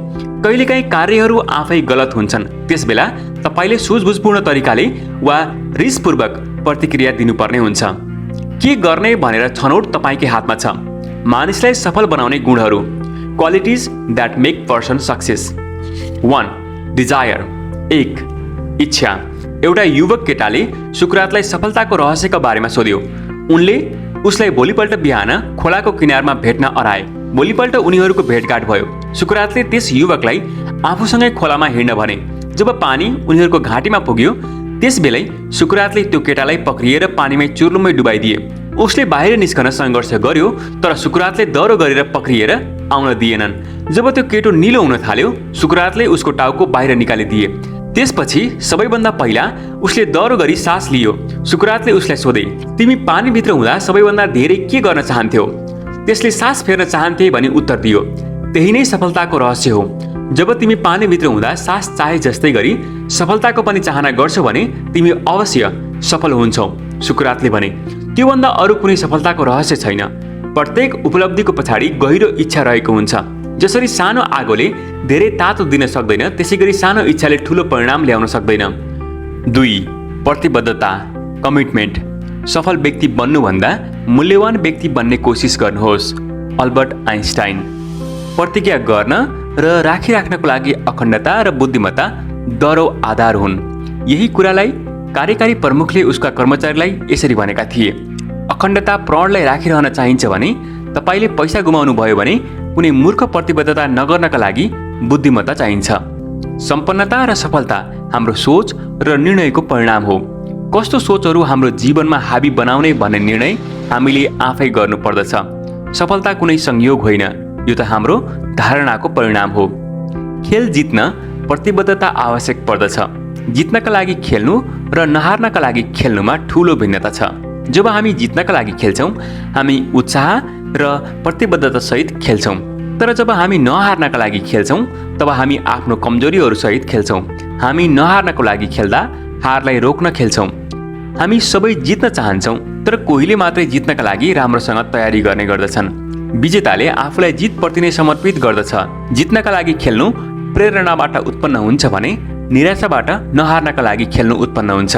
कहिलेकाहीँ कार्यहरू आफै गलत हुन्छन्। त्यसबेला तपाईँले सुझबुझपूर्ण तरिकाले वा रिसपूर्वक प्रतिक्रिया दिनुपर्ने हुन्छ। के गर्ने भनेर छनौट तपाईँकै हातमा छ। मानिसलाई सफल बनाउने गुणहरू, qualities that make person success. 1. Desire. 1. इच्छा। एउटा युवक केटाले सुकरातलाई सफलताको रहस्यको बारेमा सोध्यो। उनले उसलाई भोलिपल्ट बिहान खोलाको किनारमा भेट्न अराए। भोलिपल्ट उनीहरूको भेटघाट भयो। सुकरातले त्यस युवकलाई आफूसँगै खोलामा हिँड्न भने। जब पानी उनीहरूको घाँटीमा पुग्यो त्यसबेलै सुकरातले त्यो केटालाई पक्रिएर पानीमै चुर्लुमै डुबाइदिए। उसले बाहिर निस्कन सङ्घर्ष गर्यो, तर सुकरातले दह्रो गरेर पक्रिएर आउन दिएनन्। जब त्यो केटो निलो हुन थाल्यो सुकरातले उसको टाउको बाहिर निकालिदिए। त्यसपछि सबैभन्दा पहिला उसले दह्रो गरी सास लियो। सुकरातले उसलाई सोधे, तिमी पानीभित्र हुँदा सबैभन्दा धेरै के गर्न चाहन्थ्यौ? त्यसले सास फेर्न चाहन्थे भनी उत्तर दियो। त्यही नै सफलताको रहस्य हो। जब तिमी पानीभित्र हुँदा सास चाहे जस्तै गरी सफलताको पनि चाहना गर्छौ भने तिमी अवश्य सफल हुन्छौ, सुकरातले भने। त्योभन्दा अरू कुनै सफलताको रहस्य छैन। प्रत्येक उपलब्धिको पछाडि गहिरो इच्छा रहेको हुन्छ। जसरी सानो आगोले धेरै तातो दिन सक्दैन, त्यसैगरी सानो इच्छाले ठुलो परिणाम ल्याउन सक्दैन। 2. प्रतिबद्धता, कमिटमेन्ट। सफल व्यक्ति बन्नुभन्दा मूल्यवान व्यक्ति बन्ने कोसिस गर्नुहोस्। Albert Einstein. प्रतिज्ञा गर्न र राखिराख्नको लागि अखण्डता र बुद्धिमत्ता दह्रो आधार हुन्। यही कुरालाई कार्यकारी प्रमुखले उसका कर्मचारीलाई यसरी भनेका थिए, अखण्डता प्रणलाई राखिरहन चाहिन्छ भने तपाईँले पैसा गुमाउनु भयो भने कुनै मूर्ख प्रतिबद्धता नगर्नका लागि बुद्धिमत्ता चाहिन्छ। सम्पन्नता र सफलता हाम्रो सोच र निर्णयको परिणाम हो। कस्तो सोचहरू हाम्रो जीवनमा हाबी बनाउने भन्ने निर्णय हामीले आफै गर्नुपर्दछ। सफलता कुनै संयोग होइन, यो त हाम्रो धारणाको परिणाम हो। खेल जित्न प्रतिबद्धता आवश्यक पर्दछ। जित्नका लागि खेल्नु र नहार्नका लागि खेल्नुमा ठुलो भिन्नता छ। जब हामी जित्नका लागि खेल्छौँ हामी उत्साह र प्रतिबद्धतासहित खेल्छौँ, तर जब हामी नहार्नका लागि खेल्छौँ तब हामी आफ्नो कमजोरीहरूसहित खेल्छौँ। हामी नहार्नको लागि खेल्दा हारलाई रोक्न खेल्छौँ। हामी सबै जित्न चाहन्छौँ, तर कोहीले मात्रै जित्नका लागि राम्रोसँग तयारी गर्ने गर्दछन्। विजेताले आफूलाई जितप्रति नै समर्पित गर्दछ। जित्नका लागि खेल्नु प्रेरणाबाट उत्पन्न हुन्छ भने निराशाबाट नहार्नका लागि खेल्नु उत्पन्न हुन्छ।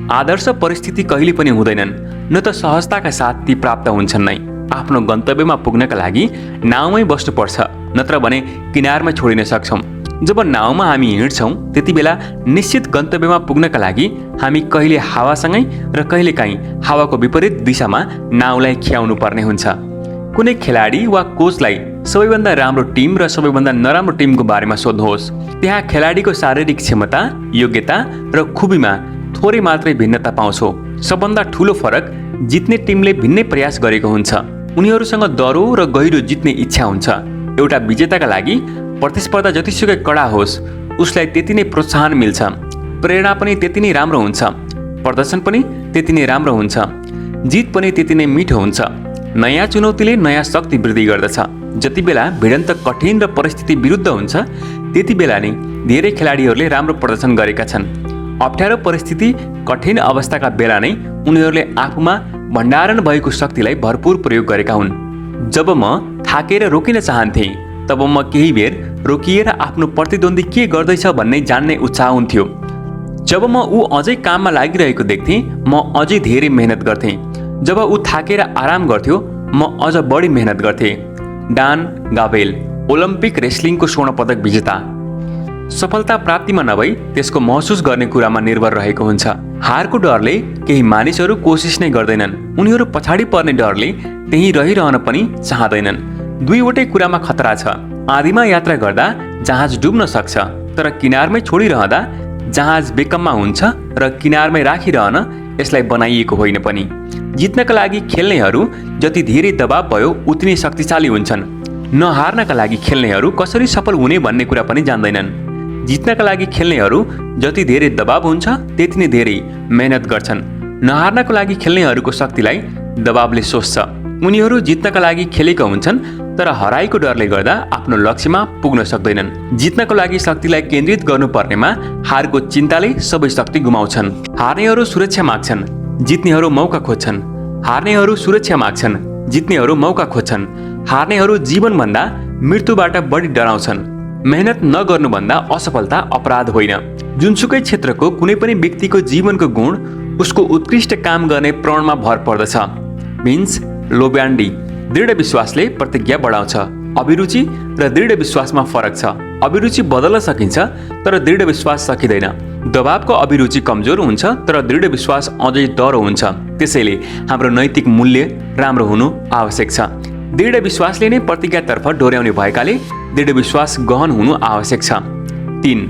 आदर्श परिस्थिति कहिले पनि हुँदैनन्, न त सहजताका साथ ती प्राप्त हुन्छन् नै। आफ्नो गन्तव्यमा पुग्नका लागि नाउँमै बस्नुपर्छ, नत्र भने किनारमा छोडिन सक्छौँ। जब नाउँमा हामी हिँड्छौँ त्यति बेला निश्चित गन्तव्यमा पुग्नका लागि हामी कहिले हावासँगै र कहिलेकाहीँ हावाको विपरीत दिशामा नाउँलाई खियाउनु पर्ने हुन्छ। कुनै खेलाडी वा कोचलाई सबैभन्दा राम्रो टिम र सबैभन्दा नराम्रो टिमको बारेमा सोध्नुहोस्। त्यहाँ खेलाडीको शारीरिक क्षमता, योग्यता र खुबीमा थोरै मात्रै भिन्नता पाउँछौ। सबभन्दा ठुलो फरक जित्ने टिमले भिन्नै प्रयास गरेको हुन्छ। उनीहरूसँग दरो र गहिरो जित्ने इच्छा हुन्छ। एउटा विजेताका लागि प्रतिस्पर्धा जतिसुकै कडा होस्, उसलाई त्यति नै प्रोत्साहन मिल्छ, प्रेरणा पनि त्यति नै राम्रो हुन्छ, प्रदर्शन पनि त्यति नै राम्रो हुन्छ, जित पनि त्यति नै मिठो हुन्छ। नयाँ चुनौतीले नयाँ शक्ति वृद्धि गर्दछ। जति बेला भिडन्त कठिन र परिस्थिति विरुद्ध हुन्छ त्यति बेला नै धेरै खेलाडीहरूले राम्रो प्रदर्शन गरेका छन्। अप्ठ्यारो परिस्थिति, कठिन अवस्थाका बेला नै उनीहरूले आफूमा भण्डारण भएको शक्तिलाई भरपूर प्रयोग गरेका हुन्। जब म थाकेर रोकिन चाहन्थेँ तब म केही बेर रोकिएर आफ्नो प्रतिद्वन्दी के गर्दैछ भन्ने जान्ने उत्साह हुन्थ्यो। जब म ऊ अझै काममा लागिरहेको देख्थेँ म अझै धेरै मेहनत गर्थेँ। जब ऊ थाकेर आराम गर्थ्यो म अझ बढी मेहनत गर्थेँ। डान गाभेल, ओलम्पिक रेस्लिङको स्वर्ण पदक विजेता। सफलता प्राप्तिमा नभई त्यसको महसुस गर्ने कुरामा निर्भर रहेको हुन्छ। हारको डरले केही मानिसहरू कोसिस नै गर्दैनन्। उनीहरू पछाडि पर्ने डरले त्यहीँ रहिरहन पनि चाहँदैनन्। दुईवटै कुरामा खतरा छ। आँधीमा यात्रा गर्दा जहाज डुब्न सक्छ, तर किनारमै छोडिरहँदा जहाज बेकममा हुन्छ र किनारमै राखिरहन यसलाई बनाइएको होइन पनि। जित्नका लागि खेल्नेहरू जति धेरै दबाब भयो उति नै शक्तिशाली हुन्छन्। नहार्नका लागि खेल्नेहरू कसरी सफल हुने भन्ने कुरा पनि जान्दैनन्। जित्नका लागि खेल्नेहरू जति धेरै दबाब हुन्छ त्यति नै धेरै मेहनत गर्छन्। नहार्नका लागि खेल्नेहरूको शक्तिलाई दबाबले सोच्छ। उनीहरू जित्नका लागि खेलेका हुन्छन् तर हराएको डरले गर्दा आफ्नो लक्ष्यमा पुग्न सक्दैनन्। जित्नको लागि शक्तिलाई केन्द्रित गर्नुपर्नेमा हारको चिन्ताले सबै शक्ति गुमाउँछन्। हार्नेहरू सुरक्षा माग्छन्, जित्नेहरू मौका खोज्छन्। हार्नेहरू सुरक्षा माग्छन्, जित्नेहरू मौका खोज्छन्। हार्नेहरू जीवनभन्दा मृत्युबाट बढी डराउँछन्। मेहनत नगर्नुभन्दा असफलता अपराध होइन। जुनसुकै क्षेत्रको कुनै पनि व्यक्तिको जीवनको गुण उसको उत्कृष्ट काम गर्ने प्रणमा भर पर्दछ। भिन्स लोब्यान्डी, दृढ विश्वासले प्रतिज्ञा बढाउँछ। अभिरुचि र दृढ विश्वासमा फरक छ। अभिरुचि बदल्न सकिन्छ तर दृढ विश्वास सकिँदैन। दबावको अभिरुचि कमजोर हुन्छ तर दृढ विश्वास अझै डह्रो हुन्छ। त्यसैले हाम्रो नैतिक मूल्य राम्रो हुनु आवश्यक छ। दृढ विश्वासले नै प्रतिज्ञातर्फ डोर्याउने भएकाले दृढ विश्वास गहन हुनु आवश्यक छ। 3.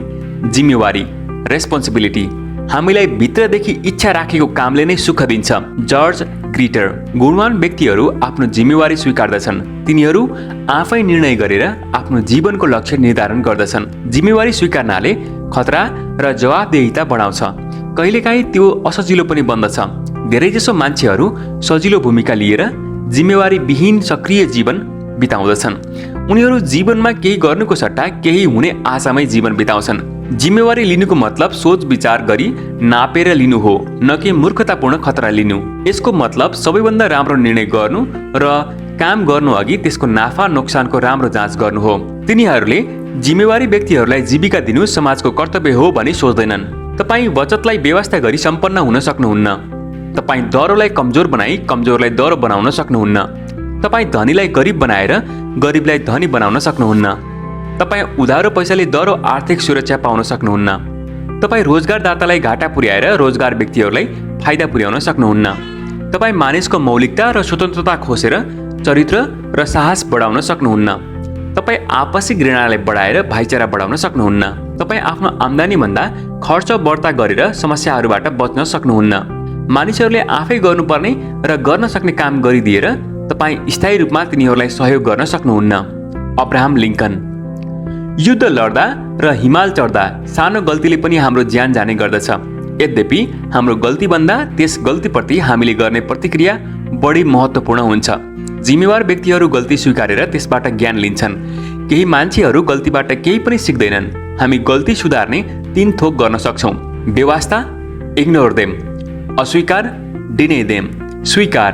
जिम्मेवारी, रेस्पोन्सिबिलिटी। हामीलाई भित्रदेखि इच्छा राखेको कामले नै सुख दिन्छ। जर्ज ग्रिटर। गुणवान व्यक्तिहरू आफ्नो जिम्मेवारी स्वीकार्दछन्। तिनीहरू आफै निर्णय गरेर आफ्नो जीवनको लक्ष्य निर्धारण गर्दछन्। जिम्मेवारी स्वीकार्नाले खतरा र जवाबदेहिता बढाउँछ। कहिलेकाहीँ त्यो असजिलो पनि बन्दछ। धेरैजसो मान्छेहरू सजिलो भूमिका लिएर जिम्मेवारी विहीन सक्रिय जीवन बिताउँदछन्। उनीहरू जीवनमा केही गर्नुको सट्टा केही हुने आशामै जीवन बिताउँछन्। जिम्मेवारी लिनुको मतलब सोच विचार गरी नापेर लिनु हो, न कि मूर्खतापूर्ण खतरा लिनु। यसको मतलब सबैभन्दा राम्रो निर्णय गर्नु र काम गर्नु अघि त्यसको नाफा नोक्सानको राम्रो जाँच गर्नु हो। तिनीहरूले जिम्मेवारी व्यक्तिहरूलाई जीविका दिनु समाजको कर्तव्य हो भनी सोच्दैनन्। तपाईँ बचतलाई व्यवस्था गरी सम्पन्न हुन सक्नुहुन्न। तपाईँ दरोलाई कमजोर बनाई कमजोरलाई दरो बनाउन सक्नुहुन्न। तपाईँ धनीलाई गरिब बनाएर गरिबलाई धनी बनाउन सक्नुहुन्न। तपाईँ उधारो पैसाले दरो आर्थिक सुरक्षा पाउन सक्नुहुन्न। तपाईँ रोजगारदातालाई घाटा पुर्याएर रोजगार व्यक्तिहरूलाई फाइदा पुर्याउन सक्नुहुन्न। तपाईँ मानिसको मौलिकता र स्वतन्त्रता खोसेर चरित्र र साहस बढाउन सक्नुहुन्न। तपाईँ आपसी घृणालाई बढाएर भाइचारा बढाउन सक्नुहुन्न। तपाईँ आफ्नो आम्दानीभन्दा खर्च बढ्ता गरेर समस्याहरूबाट बच्न सक्नुहुन्न। मानिसहरूले आफै गर्नुपर्ने र गर्न सक्ने काम गरिदिएर तपाईँ स्थायी रूपमा तिनीहरूलाई सहयोग गर्न सक्नुहुन्न। Abraham Lincoln. युद्ध लड्दा र हिमाल चढ्दा सानो गल्तीले पनि हाम्रो ज्यान जाने गर्दछ। यद्यपि हाम्रो गल्तीभन्दा त्यस गल्तीप्रति हामीले गर्ने प्रतिक्रिया बढी महत्त्वपूर्ण हुन्छ। जिम्मेवार व्यक्तिहरू गल्ती स्वीकारेर त्यसबाट ज्ञान लिन्छन्। केही मान्छेहरू गल्तीबाट केही पनि सिक्दैनन्। हामी गल्ती सुधार्ने 3 थोक गर्न सक्छौँ। व्यवस्था, इग्नोर देम। अस्वीकार, डिने देम। स्वीकार,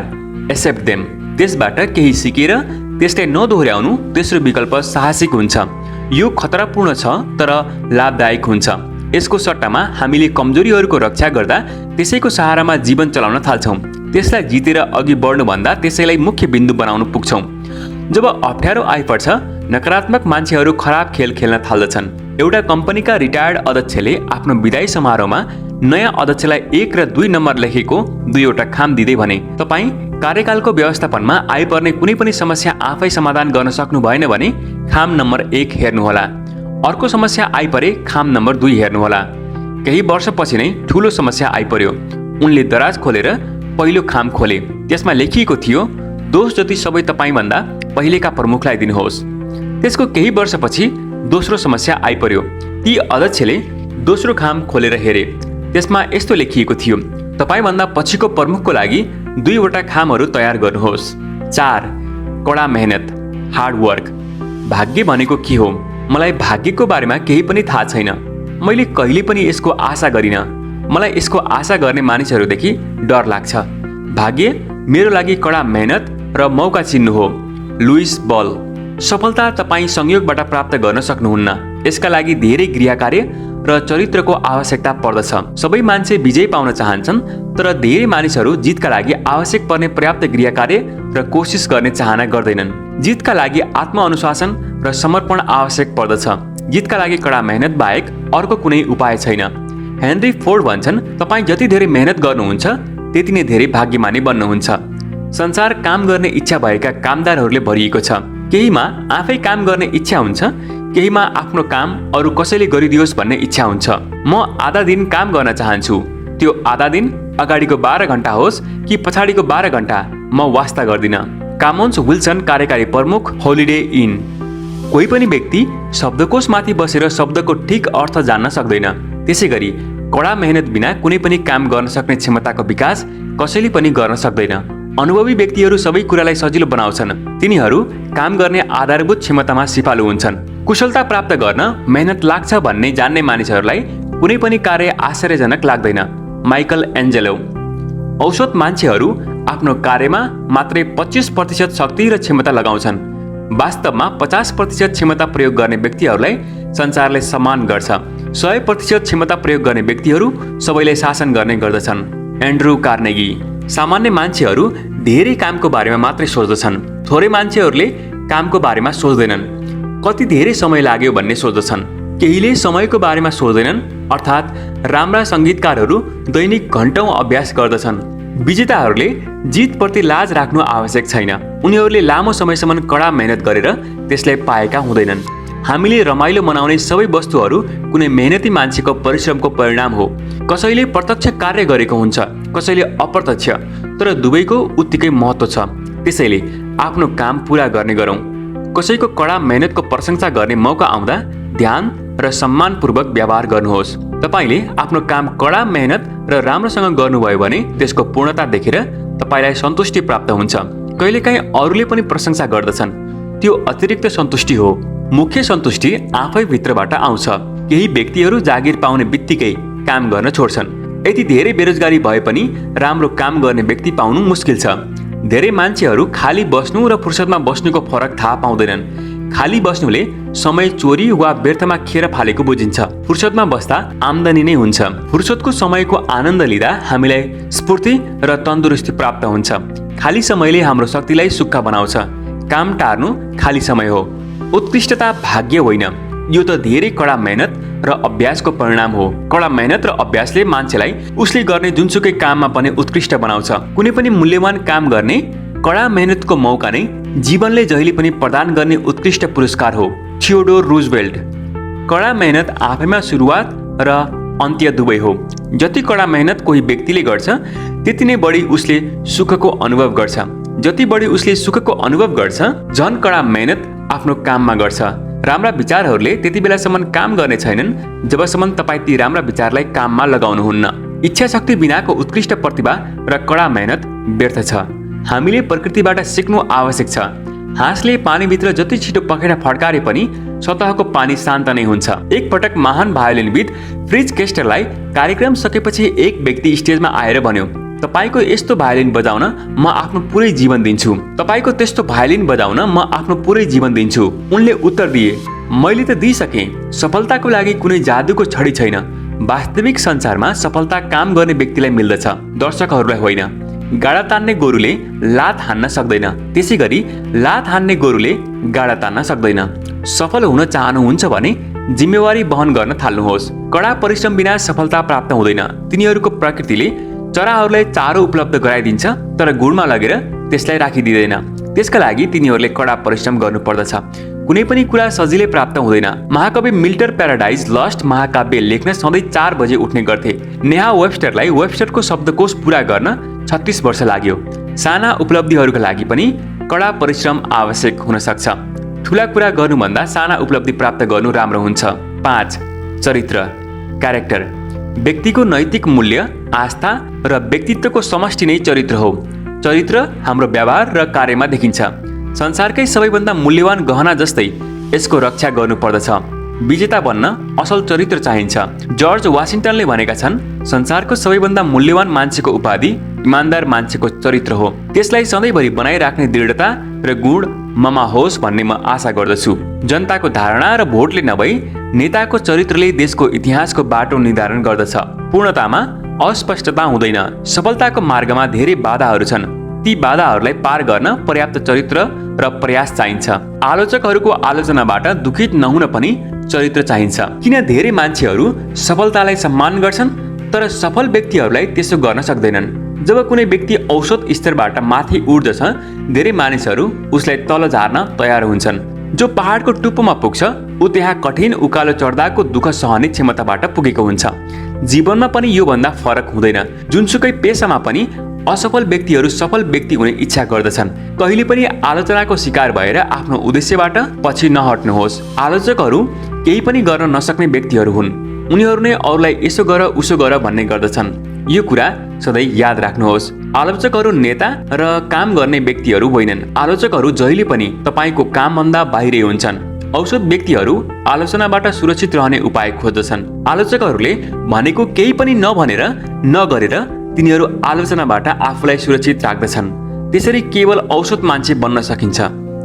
एक्सेप्ट देम। त्यसबाट केही सिकेर त्यसलाई नदोहोर्याउनु तेस्रो विकल्प साहसिक हुन्छ। यो खतरापूर्ण छ तर लाभदायक हुन्छ। यसको सट्टामा हामीले कमजोरीहरूको रक्षा गर्दा त्यसैको सहारामा जीवन चलाउन थाल्छौँ। त्यसलाई जितेर अघि बढ्नुभन्दा त्यसैलाई मुख्य बिन्दु बनाउन पुग्छौँ। जब अप्ठ्यारो आइपर्छ नकारात्मक मान्छेहरू खराब खेल खेल्न थाल्दछन्। एउटा कम्पनीका रिटायर्ड अध्यक्षले आफ्नो विदाई समारोहमा नयाँ अध्यक्षलाई 1 र 2 नम्बर लेखेको 2वटा खाम दिँदै भने, तपाईँ कार्यकालको व्यवस्थापनमा आइपर्ने कुनै पनि समस्या आफै समाधान गर्न सक्नु भएन भने खाम नम्बर 1 हेर्नुहोला। अर्को समस्या आइपरे खाम नम्बर 2 हेर्नुहोला। केही वर्षपछि नै ठुलो समस्या आइपर्यो। उनले दराज खोलेर पहिलो खाम खोले। त्यसमा लेखिएको थियो, दोष जति सबै तपाईँभन्दा पहिलेका प्रमुखलाई दिनुहोस्। त्यसको केही वर्षपछि दोस्रो समस्या आइपर्यो। ती अध्यक्षले दोस्रो खाम खोलेर हेरे। त्यसमा यस्तो लेखिएको थियो, तपाईँभन्दा पछिको प्रमुखको लागि 2वटा खामहरू तयार गर्नुहोस्। 4. कडा मेहनत, हार्ड वर्क। भाग्य भनेको के हो? मलाई भाग्यको बारेमा केही पनि थाहा छैन। मैले कहिले पनि यसको आशा गरिनँ। मलाई यसको आशा गर्ने मानिसहरूदेखि डर लाग्छ। भाग्य मेरो लागि कडा मेहनत र मौका चिन्नु हो। लुइस बल। सफलता तपाईँ संयोगबाट प्राप्त गर्न सक्नुहुन्न। यसका लागि धेरै गृहकार्य र चरित्रको आवश्यकता पर्दछ। सबै मान्छे विजय पाउन चाहन्छन्, तर धेरै मानिसहरू जितका लागि आवश्यक पर्ने पर्याप्त गृहकार्य र कोसिस गर्ने चाहना गर्दैनन्। जितका लागि आत्मअनुशासन र समर्पण आवश्यक पर्दछ। जितका लागि कडा मेहनत बाहेक अर्को कुनै उपाय छैन। हेनरी फोर्ड भन्छन्, तपाईँ जति धेरै मेहनत गर्नुहुन्छ त्यति नै धेरै भाग्यमानी बन्नुहुन्छ। संसार काम गर्ने इच्छा भएका कामदारहरूले भरिएको छ। केहीमा आफै काम गर्ने इच्छा हुन्छ, केहीमा आफ्नो काम अरू कसैले गरिदियोस् भन्ने इच्छा हुन्छ। म आधा दिन काम गर्न चाहन्छु। त्यो आधा दिन अगाडिको 12 घण्टा होस् कि पछाडिको 12 घण्टा म वास्ता गर्दिनँ। कामोन्स विल्सन, कार्यकारी प्रमुख, होलिडे इन। कोही पनि व्यक्ति शब्दकोशमाथि बसेर शब्दको ठिक अर्थ जान्न सक्दैन। त्यसैगरी कडा मेहनत बिना कुनै पनि काम गर्न सक्ने क्षमताको विकास कसैले पनि गर्न सक्दैन। अनुभवी व्यक्तिहरू सबै कुरालाई सजिलो बनाउँछन्। तिनीहरू काम गर्ने आधारभूत क्षमतामा सिपालु हुन्छन्। कुशलता प्राप्त गर्न मेहनत लाग्छ भन्ने जान्ने मानिसहरूलाई कुनै पनि कार्य आश्चर्यजनक लाग्दैन। Michael Angelo. औसत मान्छेहरू आफ्नो कार्यमा मात्रै 25% शक्ति र क्षमता लगाउँछन्। वास्तवमा 50% क्षमता प्रयोग गर्ने व्यक्तिहरूलाई संसारले सम्मान गर्छ। 100% क्षमता प्रयोग गर्ने व्यक्तिहरू सबैलाई शासन गर्ने गर्दछन्। Andrew Carnegie. सामान्य मान्छेहरू धेरै कामको बारेमा मात्रै सोच्दछन्। थोरै मान्छेहरूले कामको बारेमा सोच्दैनन्। कति धेरै समय लाग्यो भन्ने सोच्दछन्। केहीले समयको बारेमा सोच्दैनन्। अर्थात् राम्रा सङ्गीतकारहरू दैनिक घण्टौँ अभ्यास गर्दछन्। विजेताहरूले जितप्रति लाज राख्नु आवश्यक छैन। उनीहरूले लामो समयसम्म कडा मेहनत गरेर त्यसलाई पाएका हुँदैनन्। हामीले रमाइलो मनाउने सबै वस्तुहरू कुनै मेहनती मान्छेको परिश्रमको परिणाम हो। कसैले प्रत्यक्ष कार्य गरेको हुन्छ, कसैले अप्रत्यक्ष, तर दुवैको उत्तिकै महत्त्व छ। त्यसैले आफ्नो काम पुरा गर्ने गरौँ। कसैको कडा मेहनतको प्रशंसा गर्ने मौका आउँदा ध्यान र सम्मानपूर्वक व्यवहार गर्नुहोस्। तपाईँले आफ्नो काम कडा मेहनत र राम्रोसँग गर्नुभयो भने त्यसको पूर्णता देखेर तपाईँलाई सन्तुष्टि प्राप्त हुन्छ। कहिलेकाहीँ अरूले पनि प्रशंसा गर्दछन्। त्यो अतिरिक्त सन्तुष्टि हो। मुख्य सन्तुष्टि आफै भित्रबाट आउँछ। केही व्यक्तिहरू जागिर पाउने बित्तिकै काम गर्न छोड्छन्। यति धेरै बेरोजगारी भए पनि राम्रो काम गर्ने व्यक्ति पाउनु मुस्किल छ। धेरै मान्छेहरू खाली बस्नु र फुर्सदमा बस्नुको फरक थाहा पाउँदैनन्। खाली बस्नुले समय चोरी वा व्यर्थमा खेर फालेको बुझिन्छ। फुर्सदमा बस्दा आम्दानी नै हुन्छ। फुर्सदको समयको आनन्द लिँदा हामीलाई स्फूर्ति र तन्दुरुस्ती प्राप्त हुन्छ। खाली समयले हाम्रो शक्तिलाई सुक्खा बनाउँछ। काम टार्नु खाली समय हो। उत्कृष्टता भाग्य होइन, यो त धेरै कडा मेहनत र अभ्यासको परिणाम हो। कडा मेहनत र अभ्यासले मान्छेलाई उसले गर्ने जुनसुकै काममा पनि उत्कृष्ट बनाउँछ। कुनै पनि मूल्यवान काम गर्ने कडा मेहनतको मौका नै जीवनले जहिले पनि प्रदान गर्ने उत्कृष्ट पुरस्कार हो। Theodore Roosevelt. कडा मेहनत आफैमा सुरुवात र अन्त्य दुवै हो। जति कडा मेहनत कोही व्यक्तिले गर्छ त्यति नै बढी उसले सुखको अनुभव गर्छ। जति बढी उसले सुखको अनुभव गर्छ, झन कडा मेहनत आफ्नो काममा गर्छ। राम्रा विचारहरूले त्यति बेलासम्म काम गर्ने छैनन् जबसम्म तपाईँ ती राम्रा विचारलाई काममा लगाउनुहुन्न। इच्छा शक्ति बिनाको उत्कृष्ट प्रतिभा र कडा मेहनत व्यर्थ छ। हामीले प्रकृतिबाट सिक्नु आवश्यक छ। हाँसले पानीभित्र जति छिटो पखेटा फड्काए पनि सतहको पानी शान्त नै हुन्छ। एक पटक महान भायोलिनविद फ्रिज केस्टरलाई कार्यक्रम सकेपछि एक व्यक्ति स्टेजमा आएर भन्यो, तपाईको यस्तो भायोलिन बजाउन म आफ्नो पुरै जीवन दिन्छु। तपाईको त्यस्तो भायोलिन बजाउन म आफ्नो पुरै जीवन दिन्छु। उनले उत्तर दिए, मैले त दिइसकेँ। सफलताको लागि कुनै जादुको छडी छैन। वास्तविक संसारमा सफलता काम गर्ने व्यक्तिलाई मिल्दछ, दर्शकहरूलाई होइन। गाडा तान्ने गोरुले लात हान्न सक्दैन, त्यसैगरी लात हान्ने गोरुले गाडा तान्न सक्दैन। सफल हुन चाहनुहुन्छ भने जिम्मेवारी वहन गर्न थाल्नुहोस्। कडा परिश्रम बिना सफलता प्राप्त हुँदैन। तिनीहरूको प्रकृतिले चराहरूलाई चारो उपलब्ध गराइदिन्छ, तर गुडमा लगेर त्यसलाई राखिदिँदैन। त्यसका लागि तिनीहरूले कडा परिश्रम गर्नुपर्दछ। कुनै पनि कुरा सजिलै प्राप्त हुँदैन। महाकवि मिल्टन प्याराडाइज लस्ट महाकाव्य लेख्न सधैँ 4 बजे उठ्ने गर्थे। नेहा वेब्स्टरलाई वेब्स्टरको शब्दकोश पूरा गर्न 36 वर्ष लाग्यो। साना उपलब्धिहरूका लागि पनि कडा परिश्रम आवश्यक हुन सक्छ। ठुला कुरा गर्नुभन्दा साना उपलब्धि प्राप्त गर्नु राम्रो हुन्छ। 5. चरित्र, क्यारेक्टर। व्यक्तिको नैतिक मूल्य, आस्था र व्यक्तित्वको समष्टि नै चरित्र हो। चरित्र हाम्रो व्यवहार र कार्यमा देखिन्छ। संसारकै सबैभन्दा मूल्यवान गहना जस्तै यसको रक्षा गर्नुपर्दछ। विजेता बन्न असल चरित्र चाहिन्छ। जर्ज वाशिंटनले भनेका छन्, संसारको सबैभन्दा मूल्यवान मान्छेको उपाधि इमान्दार मान्छेको चरित्र हो। त्यसलाई सधैँभरि बनाइराख्ने दृढता र गुण ममा होस् भन्ने म आशा गर्दछु। जनताको धारणा र भोटले नभई नेताको चरित्रले देशको इतिहासको बाटो निर्धारण गर्दछ। पूर्णतामा अस्पष्टता हुँदैन। सफलताको मार्गमा धेरै बाधाहरू छन्। ती बाधाहरूलाई पार गर्न पर्याप्त चरित्र र प्रयास चाहिन्छ। आलोचकहरूको आलोचनाबाट दुखित नहुन पनि चरित्र चाहिन्छ। किन धेरै मान्छेहरू सफलतालाई सम्मान गर्छन् तर सफल व्यक्तिहरूलाई त्यसो गर्न सक्दैनन्? जब कुनै व्यक्ति औसत स्तरबाट माथि उठ्दछ, धेरै मानिसहरू उसलाई तल झार्न तयार हुन्छन्। जो पहाडको टुप्पोमा पुग्छ ऊ त्यहाँ कठिन उकालो चढ्दाको दुःख सहने क्षमताबाट पुगेको हुन्छ। जीवनमा पनि योभन्दा फरक हुँदैन। जुनसुकै पेसामा पनि असफल व्यक्तिहरू सफल व्यक्ति हुने इच्छा गर्दछन्। कहिले पनि आलोचनाको शिकार भएर आफ्नो उद्देश्यबाट पछि नहट्नुहोस्। आलोचकहरू केही पनि गर्न नसक्ने व्यक्तिहरू हुन्। उनीहरू नै अरूलाई यसो गर उसो गर भन्ने गर्दछन्। यो कुरा सधैँ याद राख्नुहोस्। आलोचकहरू नेता र काम गर्ने व्यक्तिहरू होइनन्। आलोचकहरू जहिले पनि तपाईँको कामभन्दा बाहिरै हुन्छन्। औसत व्यक्तिहरू आलोचनाबाट सुरक्षित रहने उपाय खोज्दछन्। आलोचकहरूले भनेको केही पनि नभनेर नगरेर तिनीहरू आलोचनाबाट आफूलाई सुरक्षित राख्दछन्। त्यसरी केवल औसत मान्छे बन्न सकिन्छ।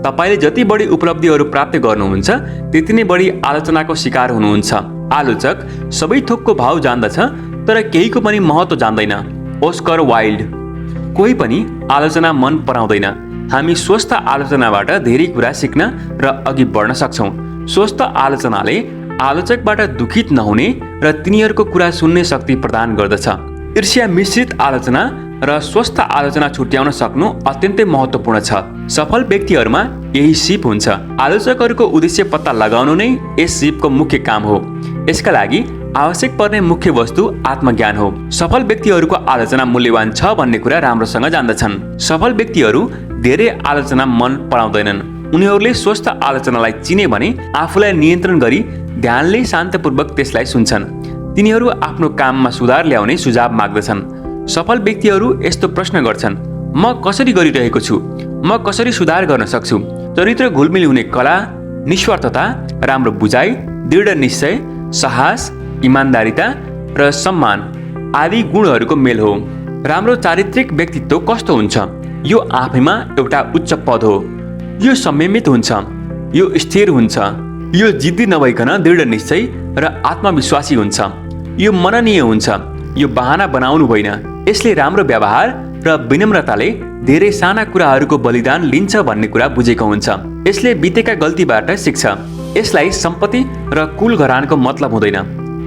तपाईँले जति बढी उपलब्धिहरू प्राप्त गर्नुहुन्छ त्यति नै बढी आलोचनाको शिकार हुनुहुन्छ। आलोचक सबै थोकको भाव जान्दछ तर केहीको पनि महत्त्व जान्दैन। Oscar wild. कोही पनि आलोचना मन पराउँदैन। हामी स्वस्थ आलोचनाबाट धेरै कुरा सिक्न र अघि बढ्न सक्छौँ। स्वस्थ आलोचनाले आलोचकबाट दुखित नहुने र तिनीहरूको कुरा सुन्ने शक्ति प्रदान गर्दछ। ईर्ष्या मिश्रित आलोचना र स्वस्थ आलोचना छुट्याउन सक्नु अत्यन्तै महत्त्वपूर्ण छ। सफल व्यक्तिहरूमा यही सिप हुन्छ। आलोचकहरूको उद्देश्य पत्ता लगाउनु नै यस सिपको मुख्य काम हो। यसका लागि आवश्यक पर्ने मुख्य वस्तु आत्मज्ञान हो। सफल व्यक्तिहरूको आलोचना मूल्यवान छ भन्ने कुरा राम्रोसँग जान्दछन्। सफल व्यक्तिहरू धेरै आलोचना मन पराउँदैनन्। उनीहरूले स्वस्थ आलोचनालाई चिने भने आफूलाई नियन्त्रण गरी ध्यानले शान्तपूर्वक त्यसलाई सुन्छन्। तिनीहरू आफ्नो काममा सुधार ल्याउने सुझाव माग्दछन्। सफल व्यक्तिहरू यस्तो प्रश्न गर्छन्, म कसरी गरिरहेको छु? म कसरी सुधार गर्न सक्छु? चरित्र घुलमिल हुने कला, निस्वार्थता, राम्रो बुझाइ, दृढ निश्चय, साहस, इमान्दारिता र सम्मान आदि गुणहरूको मेल हो। राम्रो चारित्रिक व्यक्तित्व कस्तो हुन्छ? यो आफैमा एउटा उच्च पद हो। यो संयमित हुन्छ। यो स्थिर हुन्छ। यो जिद्दी नभइकन दृढ निश्चय र आत्मविश्वासी हुन्छ। यो मननीय हुन्छ। यो बहाना बनाउनु होइन। यसले राम्रो व्यवहार र विनम्रताले धेरै साना कुराहरूको बलिदान लिन्छ भन्ने कुरा बुझेको हुन्छ। यसले बितेका गल्तीबाट सिक्छ। यसलाई सम्पत्ति र कुल घरानको मतलब हुँदैन।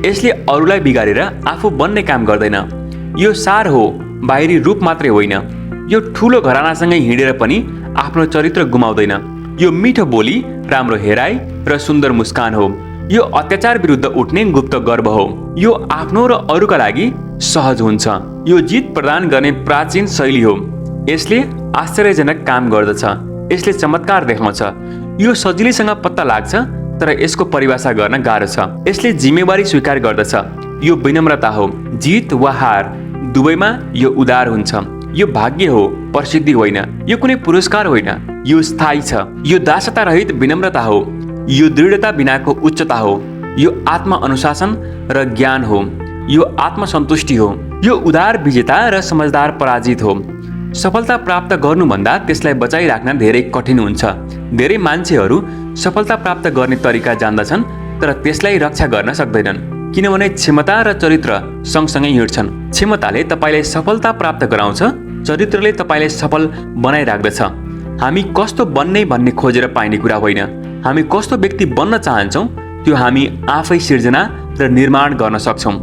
यसले अरूलाई बिगारेर आफू बन्ने काम गर्दैन। यो सार हो, बाहिरी रूप मात्रै होइन। यो ठुलो घरानासँगै हिँडेर पनि आफ्नो चरित्र गुमाउँदैन। यो मिठो बोली, राम्रो हेराइ र सुन्दर मुस्कान हो। यो अत्याचार विरुद्ध उठ्ने गुप्त गर्व हो। यो आफ्नो र अरूका लागि सहज हुन्छ। यो जित प्रदान गर्ने प्राचीन शैली हो। यसले आश्चर्यजनक काम गर्दछ। यसले चमत्कार देखाउँछ। यो सजिलैसँग पत्ता लाग्छ तर यसको परिभाषा गर्न गाह्रो छ। यसले जिम्मेवारी स्वीकार गर्दछ। यो विनम्रता हो। जित वा हार दुवैमा यो उदार हुन्छ। यो भाग्य हो, प्रसिद्धि होइन। यो कुनै पुरस्कार होइन। यो स्थायी छ। यो दासता रहित विनम्रता हो। यो दृढता बिनाको उच्चता हो। यो आत्मअनुशासन र ज्ञान हो। यो आत्मसन्तुष्टि हो। यो उदार विजेता र समझदार पराजित हो। सफलता प्राप्त गर्नुभन्दा त्यसलाई बचाइराख्न धेरै कठिन हुन्छ। धेरै मान्छेहरू सफलता प्राप्त गर्ने तरिका जान्दछन् तर त्यसलाई रक्षा गर्न सक्दैनन्, किनभने क्षमता र चरित्र सँगसँगै हिँड्छन्। क्षमताले तपाईलाई सफलता प्राप्त गराउँछ, चरित्रले तपाईलाई सफल बनाइराख्दछ। हामी कस्तो बन्ने भन्ने खोजेर पाइने कुरा होइन, हामी कस्तो व्यक्ति बन्न चाहन्छौँ त्यो हामी आफै सिर्जना र निर्माण गर्न सक्छौँ।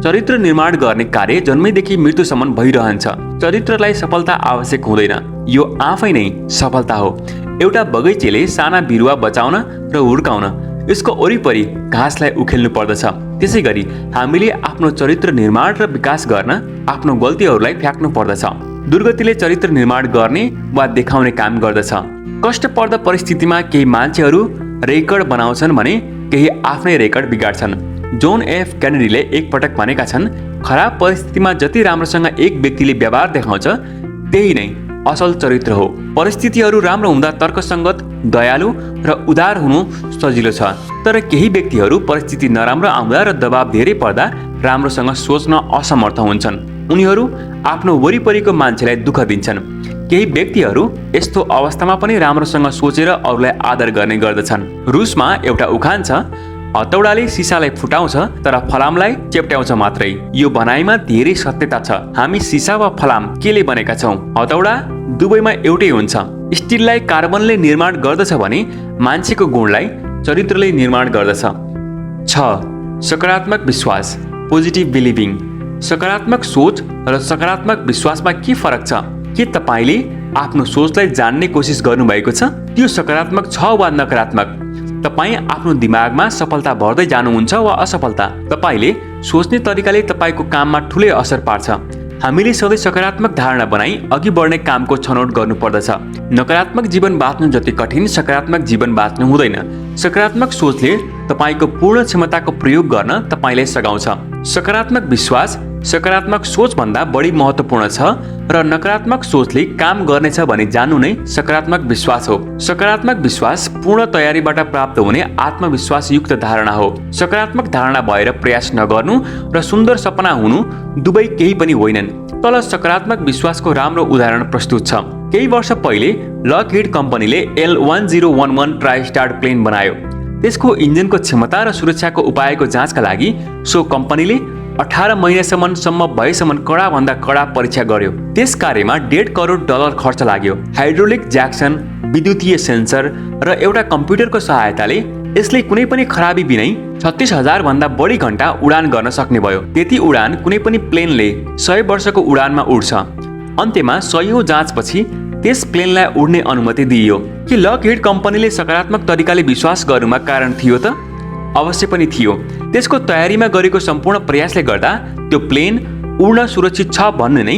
चरित्र निर्माण गर्ने कार्य जन्मैदेखि मृत्युसम्म भइरहन्छ। चरित्रलाई सफलता आवश्यक हुँदैन, यो आफै नै सफलता हो। एउटा बगैँचेले साना बिरुवा बचाउन र हुर्काउन यसको वरिपरि घाँसलाई उखेल्नु पर्दछ। त्यसै गरी हामीले आफ्नो चरित्र निर्माण र विकास गर्न आफ्नो गल्तीहरूलाई फ्याक्नु पर्दछ। दुर्गतिले चरित्र निर्माण गर्ने वा देखाउने काम गर्दछ। कष्टप्रद परिस्थितिमा केही मान्छेहरू रेकर्ड बनाउँछन् भने केही आफ्नै रेकर्ड बिगाड्छन्। जोन एफ केनेडीले एकपटक भनेका छन्, खराब परिस्थितिमा जति राम्रोसँग एक व्यक्तिले व्यवहार देखाउँछ त्यही नै असल चरित्र हो। परिस्थितिहरू राम्रो हुँदा तर्कसङ्गत, दयालु र उदार हुनु सजिलो छ, तर केही व्यक्तिहरू परिस्थिति नराम्रो आउँदा र दबाब धेरै पर्दा राम्रोसँग सोच्न असमर्थ हुन्छन्। उनीहरू आफ्नो वरिपरिको मान्छेलाई दुःख दिन्छन्। केही व्यक्तिहरू यस्तो अवस्थामा पनि राम्रोसँग सोचेर अरूलाई आदर गर्ने गर्दछन्। रुसमा एउटा उखान छ, हतौडाले सिसालाई फुटाउँछ तर फलामलाई चेप्ट्याउँछ मात्रै। यो भनाइमा धेरै सत्यता छ। हामी सिसा वा फलाम केले बनेका छौँ? हतौडा दुवैमा एउटै हुन्छ। स्टिललाई कार्बनले निर्माण गर्दछ भने मान्छेको गुणलाई चरित्रले निर्माण गर्दछ। 6. सकारात्मक विश्वास, पोजिटिभ बिलिभिङ। सकारात्मक सोच र सकारात्मक विश्वासमा के फरक छ? के तपाईले आफ्नो सोचलाई जान्ने कोसिस गर्नुभएको छ? त्यो सकारात्मक छ वा नकारात्मक? तपाईँ आफ्नो दिमागमा सफलता भर्दै जानुहुन्छ वा असफलता? तपाईले सोच्ने तरिकाले तपाईको काममा ठुलै असर पार्छ। हामीले सधैँ सकारात्मक धारणा बनाई अघि बढ्ने कामको छनौट गर्नुपर्दछ। नकारात्मक जीवन बाँच्नु जति कठिन सकारात्मक जीवन बाँच्नु हुँदैन। सकारात्मक सोचले तपाईको पूर्ण क्षमताको प्रयोग गर्न तपाईलाई सघाउँछ। सकारात्मक विश्वास सकारात्मक सोचभन्दा बढी महत्त्वपूर्ण छ र नकारात्मक सोचले काम गर्नेछ भने जान्नु नै सकारात्मक विश्वास हो। सकारात्मक विश्वास पूर्ण तयारीबाट प्राप्त हुने आत्मविश्वासयुक्त धारणा हो। सकारात्मक धारणा भएर प्रयास नगर्नु र सुन्दर सपना हुनु दुवै केही पनि होइनन्। तल सकारात्मक विश्वासको राम्रो उदाहरण प्रस्तुत छ। केही वर्ष पहिले लकहिड कम्पनीले L1011 ट्राइस्टार प्लेन बनायो। त्यसको इन्जिनको क्षमता र सुरक्षाको उपायको जाँचका लागि सो कम्पनीले 18 महिनासम्म भएसम्म कडाभन्दा कडा परीक्षा गर्यो। त्यस कार्यमा $1.5 करोड खर्च लाग्यो। हाइड्रोलिक ज्याक्सन, विद्युतीय सेन्सर र एउटा कम्प्युटरको सहायताले यसले कुनै पनि खराबी बिनै 36,000 भन्दा बढी घण्टा उडान गर्न सक्ने भयो। त्यति उडान कुनै पनि प्लेनले 100 वर्षको उडानमा उड्छ। अन्त्यमा 100औं जाँचपछि त्यस प्लेनलाई उड्ने अनुमति दिइयो। के लकहिड कम्पनीले सकारात्मक तरिकाले विश्वास गर्नुमा कारण थियो त? अवश्य पनि थियो। त्यसको तयारीमा गरेको सम्पूर्ण प्रयासले गर्दा त्यो प्लेन उड्न सुरक्षित छ भन्ने नै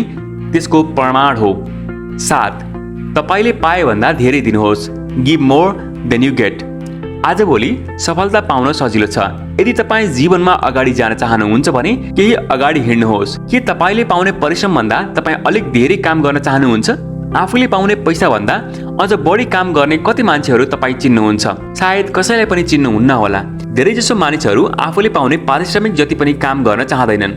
त्यसको प्रमाण हो। 7. तपाईले पाए भन्दा धेरै दिनुहोस्। Give more than you get. आजभोलि सफलता पाउन सजिलो छ। यदि तपाईँ जीवनमा अगाडि जान चाहनुहुन्छ भने केही अगाडि हिँड्नुहोस्। के तपाईले पाउने परिश्रम भन्दा तपाईँ अलिक धेरै काम गर्न चाहनुहुन्छ? आफूले पाउने पैसा भन्दा अझ बढी काम गर्ने कति मान्छेहरू तपाईँ चिन्नुहुन्छ? सायद कसैलाई पनि चिन्नुहुन्न होला। धेरैजसो मानिसहरू आफूले पाउने पारिश्रमिक जति पनि काम गर्न चाहँदैनन्।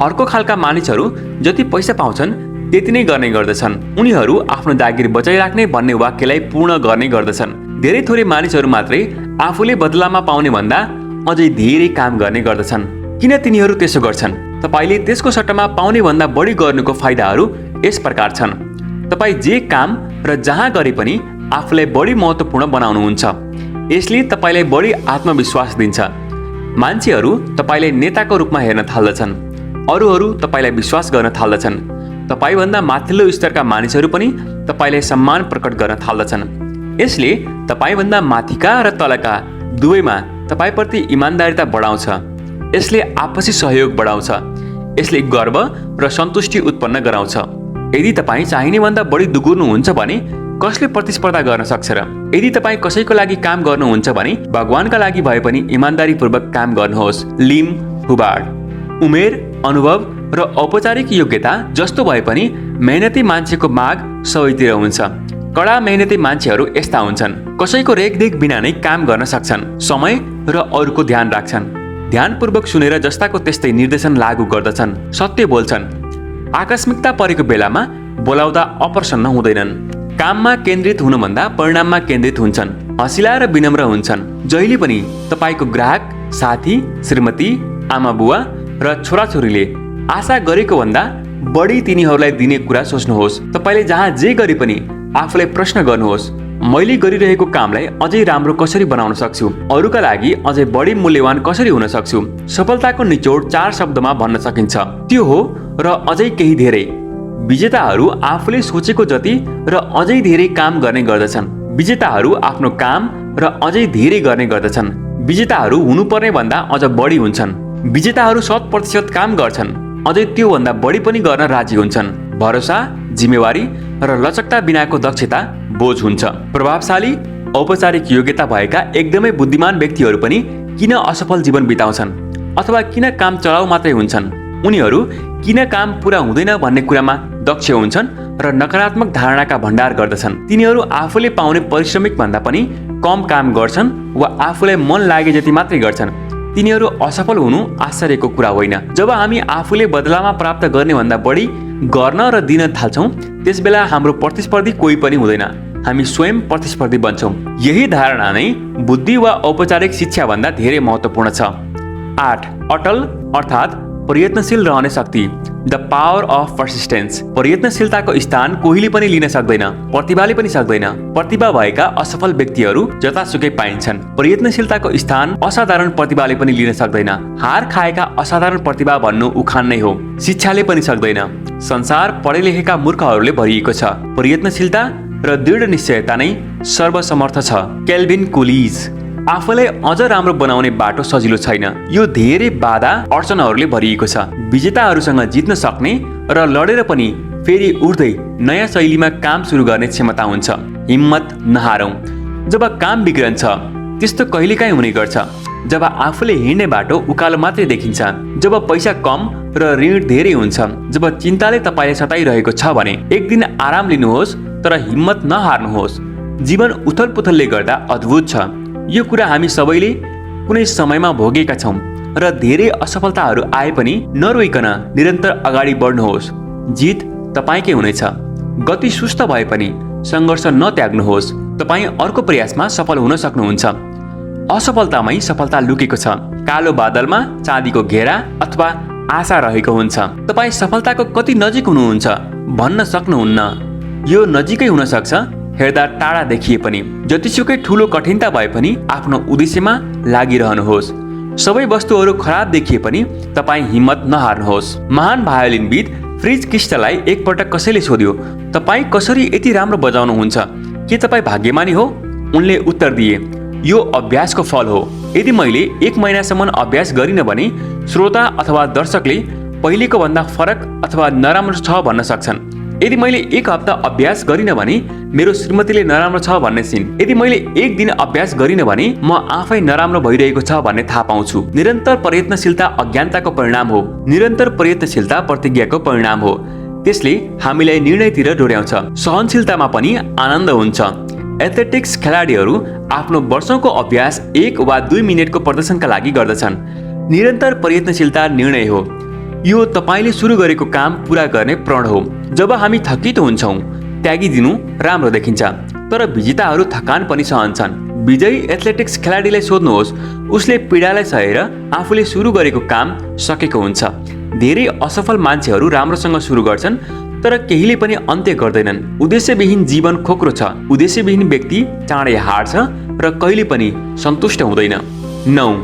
अर्को खालका मानिसहरू जति पैसा पाउँछन् त्यति नै गर्ने गर्दछन्। उनीहरू आफ्नो जागिर बचाइराख्ने भन्ने वाक्यलाई पूर्ण गर्ने गर्दछन्। धेरै थोरै मानिसहरू मात्रै आफूले बदलामा पाउने भन्दा अझै धेरै काम गर्ने गर्दछन्। किन तिनीहरू त्यसो गर्छन्? तपाईले त्यसको सट्टामा पाउने भन्दा बढी गर्नुको फाइदाहरू यस प्रकार छन्। तपाईँ जे काम र जहाँ गरे पनि आफूलाई बढी महत्त्वपूर्ण बनाउनुहुन्छ। यसले तपाईलाई बढी आत्मविश्वास दिन्छ। मान्छेहरू तपाईलाई नेताको रूपमा हेर्न थाल्दछन्। अरूहरू तपाईलाई विश्वास गर्न थाल्दछन्। तपाईभन्दा माथिल्लो स्तरका मानिसहरू पनि तपाईलाई सम्मान प्रकट गर्न थाल्दछन्। यसले तपाईभन्दा माथिका र तलका दुवैमा तपाईप्रति इमानदारिता बढाउँछ। यसले आपसी सहयोग बढाउँछ। यसले गर्व र सन्तुष्टि उत्पन्न गराउँछ। यदि तपाईँ चाहिने भन्दा बढी दुगुर्नुहुन्छ भने कसले प्रतिस्पर्धा गर्न सक्छ र? यदि तपाईँ कसैको लागि काम गर्नुहुन्छ भने भगवानका लागि भए पनि इमानदारीपूर्वक काम गर्नुहोस्। Lim Hubbard. उमेर, अनुभव र औपचारिक योग्यता जस्तो भए पनि मेहनती मान्छेको माग सबैतिर हुन्छ। कडा मेहनती मान्छेहरू यस्ता हुन्छन्, कसैको रेखदेख बिना नै काम गर्न सक्छन्, समय र अरूको ध्यान राख्छन्, ध्यानपूर्वक सुनेर जस्ताको त्यस्तै निर्देशन लागू गर्दछन्, सत्य बोल्छन्, आकस्मिकता परेको बेलामा बोलाउँदा अप्रसन्न हुँदैनन्। काममा केन्द्रित हुनुभन्दा परिणाममा केन्द्रित हुन्छन्। हँसिला र विनम्र हुन्छन्। जहिले पनि तपाईँको ग्राहक, साथी, श्रीमती, आमा बुवा र छोराछोरीले आशा गरेको भन्दा बढी तिनीहरूलाई दिने कुरा सोच्नुहोस्। तपाईँले जहाँ जे गरे पनि आफूलाई प्रश्न गर्नुहोस्, मैले गरिरहेको कामलाई अझै राम्रो कसरी बनाउन सक्छु, अरूका लागि अझै बढी मूल्यवान कसरी हुन सक्छु। सफलताको निचोड 4 शब्दमा भन्न सकिन्छ, त्यो हो र अझै केही धेरै। विजेताहरू आफूले सोचेको जति र अझै धेरै काम गर्ने गर्दछन्। विजेताहरू आफ्नो काम र अझै धेरै गर्ने गर्दछन्। विजेताहरू हुनुपर्ने भन्दा अझ बढी हुन्छन्। विजेताहरू 100% काम गर्छन्, अझै त्योभन्दा बढी पनि गर्न राजी हुन्छन्। भरोसा, जिम्मेवारी र लचकता बिनाको दक्षता बोझ हुन्छ। प्रभावशाली, औपचारिक योग्यता भएका एकदमै बुद्धिमान व्यक्तिहरू पनि किन असफल जीवन बिताउँछन् अथवा किन काम चलाउ मात्रै हुन्छन्? उनीहरू किन काम पुरा हुँदैन भन्ने कुरामा दक्ष हुन्छन् र नकारात्मक धारणाका भण्डार गर्दछन्। तिनीहरू आफूले पाउने पारिश्रमिक भन्दा पनि कम काम गर्छन् वा आफूलाई मन लागे जति मात्रै गर्छन्। तिनीहरू असफल हुनु आश्चर्यको कुरा होइन। जब हामी आफूले बदलामा प्राप्त गर्ने भन्दा बढी गर्न र दिन थाल्छौँ, त्यसबेला हाम्रो प्रतिस्पर्धी कोही पनि हुँदैन, हामी स्वयं प्रतिस्पर्धी बन्छौँ। यही धारणा नै बुद्धि वा औपचारिक शिक्षा भन्दा धेरै महत्त्वपूर्ण छ। 8. अटल अर्थात् प्रयत्नशील रहने शक्ति, द पावर अफ पर्सिस्टेन्स। प्रयत्नशीलताको स्थान कोहीले पनि लिन सक्दैन, प्रतिभाले पनि सक्दैन। प्रतिभा भएका असफल व्यक्तिहरू जतासुकै पाइन्छन्। प्रयत्नशीलताको स्थान असाधारण प्रतिभाले पनि लिन सक्दैन। हार खाएका असाधारण प्रतिभा भन्नु उखान नै हो, शिक्षाले पनि सक्दैन। संसार पढे लेखेका मूर्खहरूले भरिएको छ। प्रयत्नशीलता र दृढ निश्चयता नै सर्वसमर्थ छ। Calvin Coolidge. आफूलाई अझ राम्रो बनाउने बाटो सजिलो छैन, यो धेरै बाधा अडचनहरूले भरिएको छ। विजेताहरूसँग जित्न सक्ने र लडेर पनि फेरि उठ्दै नयाँ शैलीमा काम सुरु गर्ने क्षमता हुन्छ। हिम्मत नहारौँ। जब काम बिग्रन्छ त्यस्तो कहिलेकाहीँ हुने गर्छ, जब आफूले हिँड्ने बाटो उकालो मात्रै देखिन्छ, जब पैसा कम र ऋण धेरै हुन्छ, जब चिन्ताले तपाईँले सताइरहेको छ भने एक दिन आराम लिनुहोस्, तर हिम्मत नहार्नुहोस्। जीवन उथलपुथलले गर्दा अद्भुत छ। यो कुरा हामी सबैले कुनै समयमा भोगेका छौँ र धेरै असफलताहरू आए पनि नरोइकन निरन्तर अगाडि बढ्नुहोस्। जित तपाईँकै हुनेछ। गति सुस्त भए पनि सङ्घर्ष नत्याग्नुहोस्। तपाईँ अर्को प्रयासमा सफल हुन सक्नुहुन्छ। असफलतामै सफलता लुकेको छ। कालो बादलमा चाँदीको घेरा अथवा आशा रहेको हुन्छ। तपाईँ सफलताको कति नजिक हुनुहुन्छ भन्न सक्नुहुन्न। यो नजिकै हुन सक्छ हेर्दा टाढा देखिए पनि। जतिसुकै ठुलो कठिनता भए पनि आफ्नो उद्देश्यमा लागिरहनुहोस्। सबै वस्तुहरू खराब देखिए पनि तपाईँ हिम्मत नहार्नुहोस्। महान भायोलिनविद फ्रिज क्रिस्टलाई एकपटक कसैले सोध्यो, तपाईँ कसरी यति राम्रो बजाउनुहुन्छ, के तपाईँ भाग्यमानी हो? उनले उत्तर दिए, यो अभ्यासको फल हो। यदि मैले 1 महिनासम्म अभ्यास गरिनँ भने श्रोता अथवा दर्शकले पहिलेको भन्दा फरक अथवा नराम्रो छ भन्न सक्छन्। यदि मैले 1 हप्ता अभ्यास गरिनँ भने मेरो श्रीमतीले नराम्रो छ भन्ने छिन्। यदि मैले 1 दिन अभ्यास गरिनँ भने म आफै नराम्रो भइरहेको छ भन्ने थाहा पाउँछु। निरन्तर प्रयत्नशीलता अज्ञानताको परिणाम हो। निरन्तर प्रयत्नशीलता प्रतिज्ञाको परिणाम हो। त्यसले हामीलाई निर्णयतिर डोर्याउँछ। सहनशीलतामा पनि आनन्द हुन्छ। एथलेटिक्स खेलाडीहरू आफ्नो वर्षौंको अभ्यास 1 वा 2 मिनेटको प्रदर्शनका लागि गर्दछन्। निरन्तर प्रयत्नशीलता निर्णय हो। यो तपाईले सुरु गरेको काम पूरा गर्ने प्रण हो। जब हामी थकित हुन्छौँ त्यागिदिनु राम्रो देखिन्छ, तर विजेताहरू थकान पनि सहन्छन्। विजयी एथलेटिक्स खेलाडीलाई सोध्नुहोस्, उसले पीडालाई सहेर आफूले सुरु गरेको काम सकेको हुन्छ। धेरै असफल मान्छेहरू राम्रोसँग सुरु गर्छन् तर केहीले पनि अन्त्य गर्दैनन्। उद्देश्यविहीन जीवन खोक्रो छ। उद्देश्यविहीन व्यक्ति चाँडै हार्छ र कहिले पनि सन्तुष्ट हुँदैन। 9.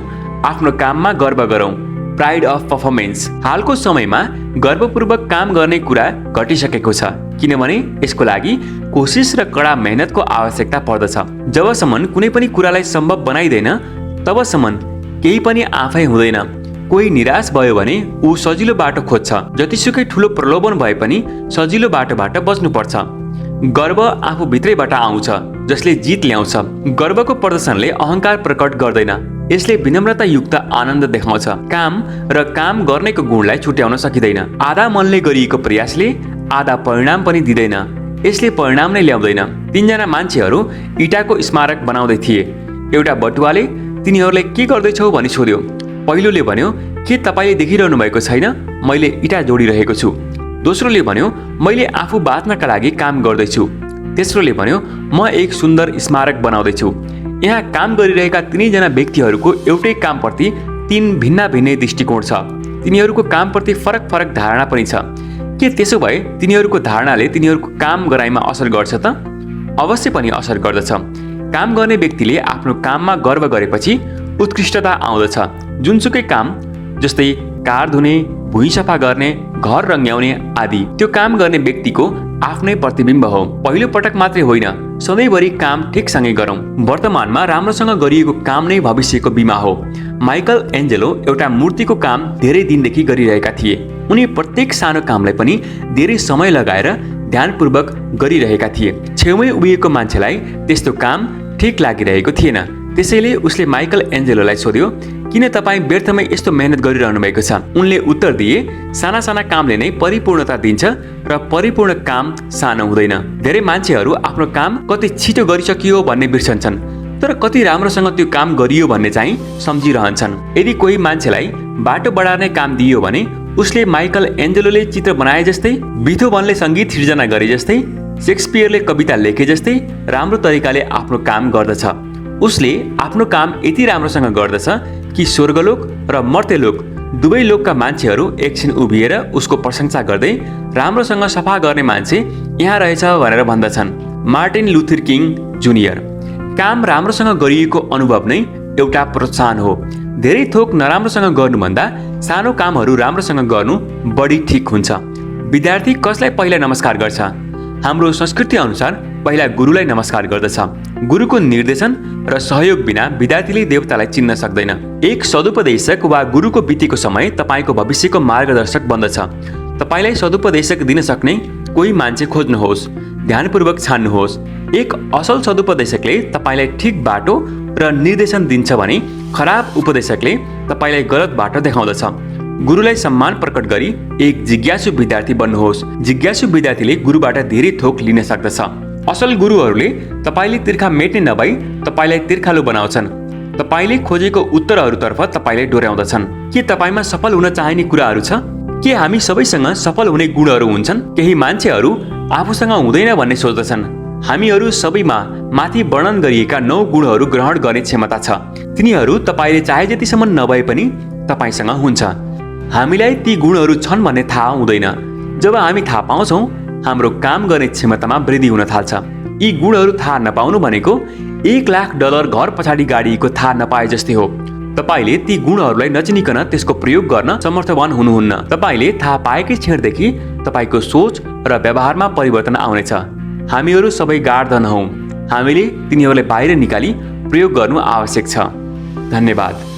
आफ्नो काममा गर्व गरौँ। Pride of performance. हालको समयमा गर्वपूर्वक काम गर्ने कुरा घटिसकेको छ, किनभने यसको लागि कोसिस र कडा मेहनतको आवश्यकता पर्दछ। जबसम्म कुनै पनि कुरालाई सम्भव बनाइदैन तबसम्म केही पनि आफै हुँदैन। कोही निराश भयो भने ऊ सजिलो बाटो खोज्छ। जतिसुकै ठुलो प्रलोभन भए पनि सजिलो बाटोबाट बच्नुपर्छ। गर्व आफू भित्रैबाट आउँछ, जसले जित ल्याउँछ। गर्वको प्रदर्शनले अहङ्कार प्रकट गर्दैन, यसले विनम्रतायुक्त आनन्द देखाउँछ। काम र काम गर्नेको गुणलाई छुट्याउन सकिँदैन। आधा मनले गरिएको प्रयासले आधा परिणाम पनि दिँदैन, यसले परिणाम नै ल्याउँदैन। 3 जना मान्छेहरू इँटाको स्मारक बनाउँदै थिए। एउटा बटुवाले तिनीहरूलाई के गर्दैछौ भनी सोध्यो। पहिलोले भन्यो, के तपाईले देखिरहनु भएको छैन, मैले इँटा जोडिरहेको छु। दोस्रोले भन्यो मैले आफू बाँच्नका लागि काम गर्दैछु। तेस्रोले भन्यो म एक सुन्दर स्मारक बनाउँदैछु। यहाँ काम गरिरहेका तिनैजना व्यक्तिहरूको एउटै कामप्रति तीन भिन्न भिन्नै दृष्टिकोण छ। तिनीहरूको कामप्रति फरक फरक धारणा पनि छ। के त्यसो भए तिनीहरूको धारणाले तिनीहरूको काम गराइमा असर गर्छ त? अवश्य पनि असर गर्दछ। काम गर्ने व्यक्तिले आफ्नो काममा गर्व गरेपछि उत्कृष्टता आउँदछ। जुनसुकै काम, जस्तै कार धुने, भुइँ सफा गर्ने, घर रङ्ग्याउने आदि, त्यो काम गर्ने व्यक्तिको आफ्नै प्रतिबिम्ब हो। पहिलो पटक मात्रै होइन, सधैँभरि काम ठिकसँगै गरौँ। वर्तमानमा राम्रोसँग गरिएको काम नै भविष्यको बिमा हो। माइकल एन्जेलो एउटा मूर्तिको काम धेरै दिनदेखि गरिरहेका थिए। उनी प्रत्येक सानो कामलाई पनि धेरै समय लगाएर ध्यानपूर्वक गरिरहेका थिए। छेउमै उभिएको मान्छेलाई त्यस्तो काम ठिक लागिरहेको थिएन। त्यसैले उसले माइकल एन्जेलोलाई सोध्यो, किन तपाईँ व्यर्थमै यस्तो मेहनत गरिरहनु भएको छ? उनले उत्तर दिए, साना साना कामले नै परिपूर्णता दिन्छ र परिपूर्ण काम सानो हुँदैन। धेरै मान्छेहरू आफ्नो काम कति छिटो गरिसकियो भन्ने बिर्सन्छन्, तर कति राम्रोसँग त्यो काम गरियो भन्ने चाहिँ सम्झिरहन्छन्। यदि कोही मान्छेलाई बाटो बढार्ने काम दिइयो भने उसले माइकल एन्जेलोले चित्र बनाए जस्तै, बिथोभनले सङ्गीत सिर्जना गरे जस्तै, शेक्सपियरले कविता लेखे जस्तै राम्रो तरिकाले आफ्नो काम गर्दछ। उसले आफ्नो काम यति राम्रोसँग गर्दछ कि स्वर्गलोक र मर्त्यलोक दुवै लोकका मान्छेहरू एकछिन उभिएर उसको प्रशंसा गर्दै राम्रोसँग सफा गर्ने मान्छे यहाँ रहेछ भनेर भन्दछन्। Martin Luther king junior. काम राम्रोसँग गरिएको अनुभव नै एउटा प्रोत्साहन हो। धेरै थोक नराम्रोसँग गर्नुभन्दा सानो कामहरू राम्रोसँग गर्नु बढी ठिक हुन्छ। विद्यार्थी कसलाई पहिला नमस्कार गर्छ? हाम्रो संस्कृति अनुसार पहिला गुरुलाई नमस्कार गर्दछ। गुरुको निर्देशन र सहयोग बिना विद्यार्थीले देवतालाई चिन्न सक्दैन। एक सदुपदेशक वा गुरुको बितेको समय तपाईँको भविष्यको मार्गदर्शक बन्दछ। तपाईँलाई सदुपदेशक दिन सक्ने कोही मान्छे खोज्नुहोस्, ध्यानपूर्वक छान्नुहोस्। एक असल सदुपदेशकले तपाईँलाई ठिक बाटो र निर्देशन दिन्छ भने खराब उपदेशकले तपाईँलाई गलत बाटो देखाउँदछ। गुरुलाई सम्मान प्रकट गरी एक जिज्ञासु विद्यार्थी बन्नुहोस्। जिज्ञासु विद्यार्थीले गुरुबाट धेरै थोक लिन सक्दछ। असल गुरुहरूले तपाईँले तिर्खा मेट्ने नभई तपाईँलाई तिर्खालु बनाउँछन्। तपाईँले खोजेको उत्तरहरूतर्फ तपाईँलाई डोर्याउँदछन्। के तपाईँमा सफल हुन चाहिने कुराहरू छ? के हामी सबैसँग सफल हुने गुणहरू हुन्छन्? केही मान्छेहरू आफूसँग हुँदैन भन्ने सोच्दछन्। हामीहरू सबैमा माथि वर्णन गरिएका 9 गुणहरू ग्रहण गर्ने क्षमता छ। तिनीहरू तपाईँले चाहे जतिसम्म नभए पनि तपाईँसँग हुन्छ। हामीलाई ती गुणहरू छन् भन्ने थाहा हुँदैन। जब हामी थाहा पाउँछौँ, हाम्रो काम गर्ने क्षमतामा वृद्धि हुन थाल्छ। यी गुणहरू थाहा नपाउनु भनेको $1,00,000 घर पछाडि गाडिएको थाहा नपाए जस्तै हो। तपाईँले ती गुणहरूलाई नचिनिकन त्यसको प्रयोग गर्न समर्थवान हुनुहुन्न। तपाईँले थाहा पाएकै क्षणदेखि तपाईँको सोच र व्यवहारमा परिवर्तन आउनेछ। हामीहरू सबै गार्धन हौँ। हामीले तिनीहरूलाई बाहिर निकाली प्रयोग गर्नु आवश्यक छ। धन्यवाद।